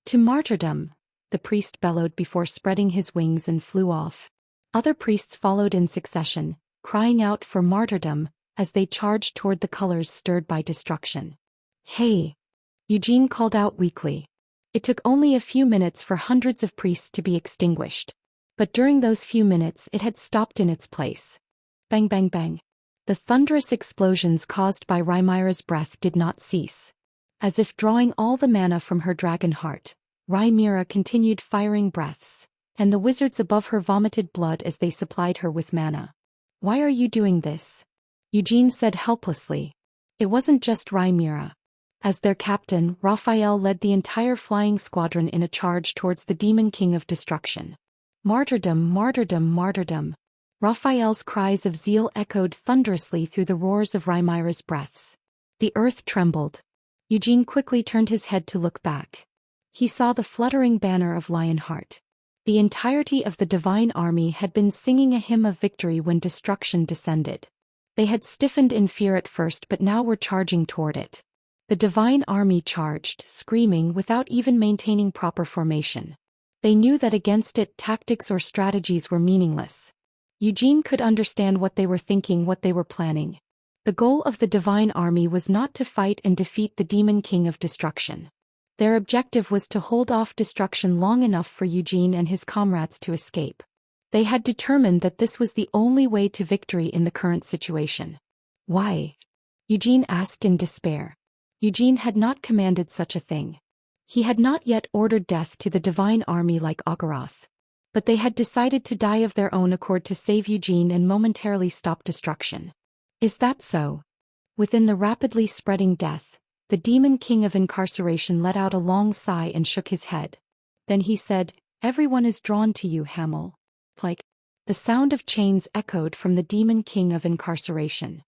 To martyrdom, the priest bellowed before spreading his wings and flew off. Other priests followed in succession, crying out for martyrdom as they charged toward the colors stirred by destruction. Hey! Eugene called out weakly. It took only a few minutes for hundreds of priests to be extinguished. But during those few minutes it had stopped in its place. Bang bang bang. The thunderous explosions caused by Rhaenyra's breath did not cease. As if drawing all the mana from her dragon heart, Rhaenyra continued firing breaths, and the wizards above her vomited blood as they supplied her with mana. Why are you doing this? Eugene said helplessly. It wasn't just Rhaenyra. As their captain, Raphael led the entire flying squadron in a charge towards the Demon King of Destruction. Martyrdom, martyrdom, martyrdom. Raphael's cries of zeal echoed thunderously through the roars of Rhaenyra's breaths. The earth trembled. Eugene quickly turned his head to look back. He saw the fluttering banner of Lionheart. The entirety of the divine army had been singing a hymn of victory when destruction descended. They had stiffened in fear at first but now were charging toward it. The divine army charged, screaming without even maintaining proper formation. They knew that against it tactics or strategies were meaningless. Eugene could understand what they were thinking, what they were planning. The goal of the divine army was not to fight and defeat the Demon King of Destruction. Their objective was to hold off destruction long enough for Eugene and his comrades to escape. They had determined that this was the only way to victory in the current situation. Why? Eugene asked in despair. Eugene had not commanded such a thing. He had not yet ordered death to the divine army like Ogoroth. But they had decided to die of their own accord to save Eugene and momentarily stop destruction. Is that so? Within the rapidly spreading death, the Demon King of Incarceration let out a long sigh and shook his head. Then he said, "Everyone is drawn to you, Hamel." Like, the sound of chains echoed from the Demon King of Incarceration.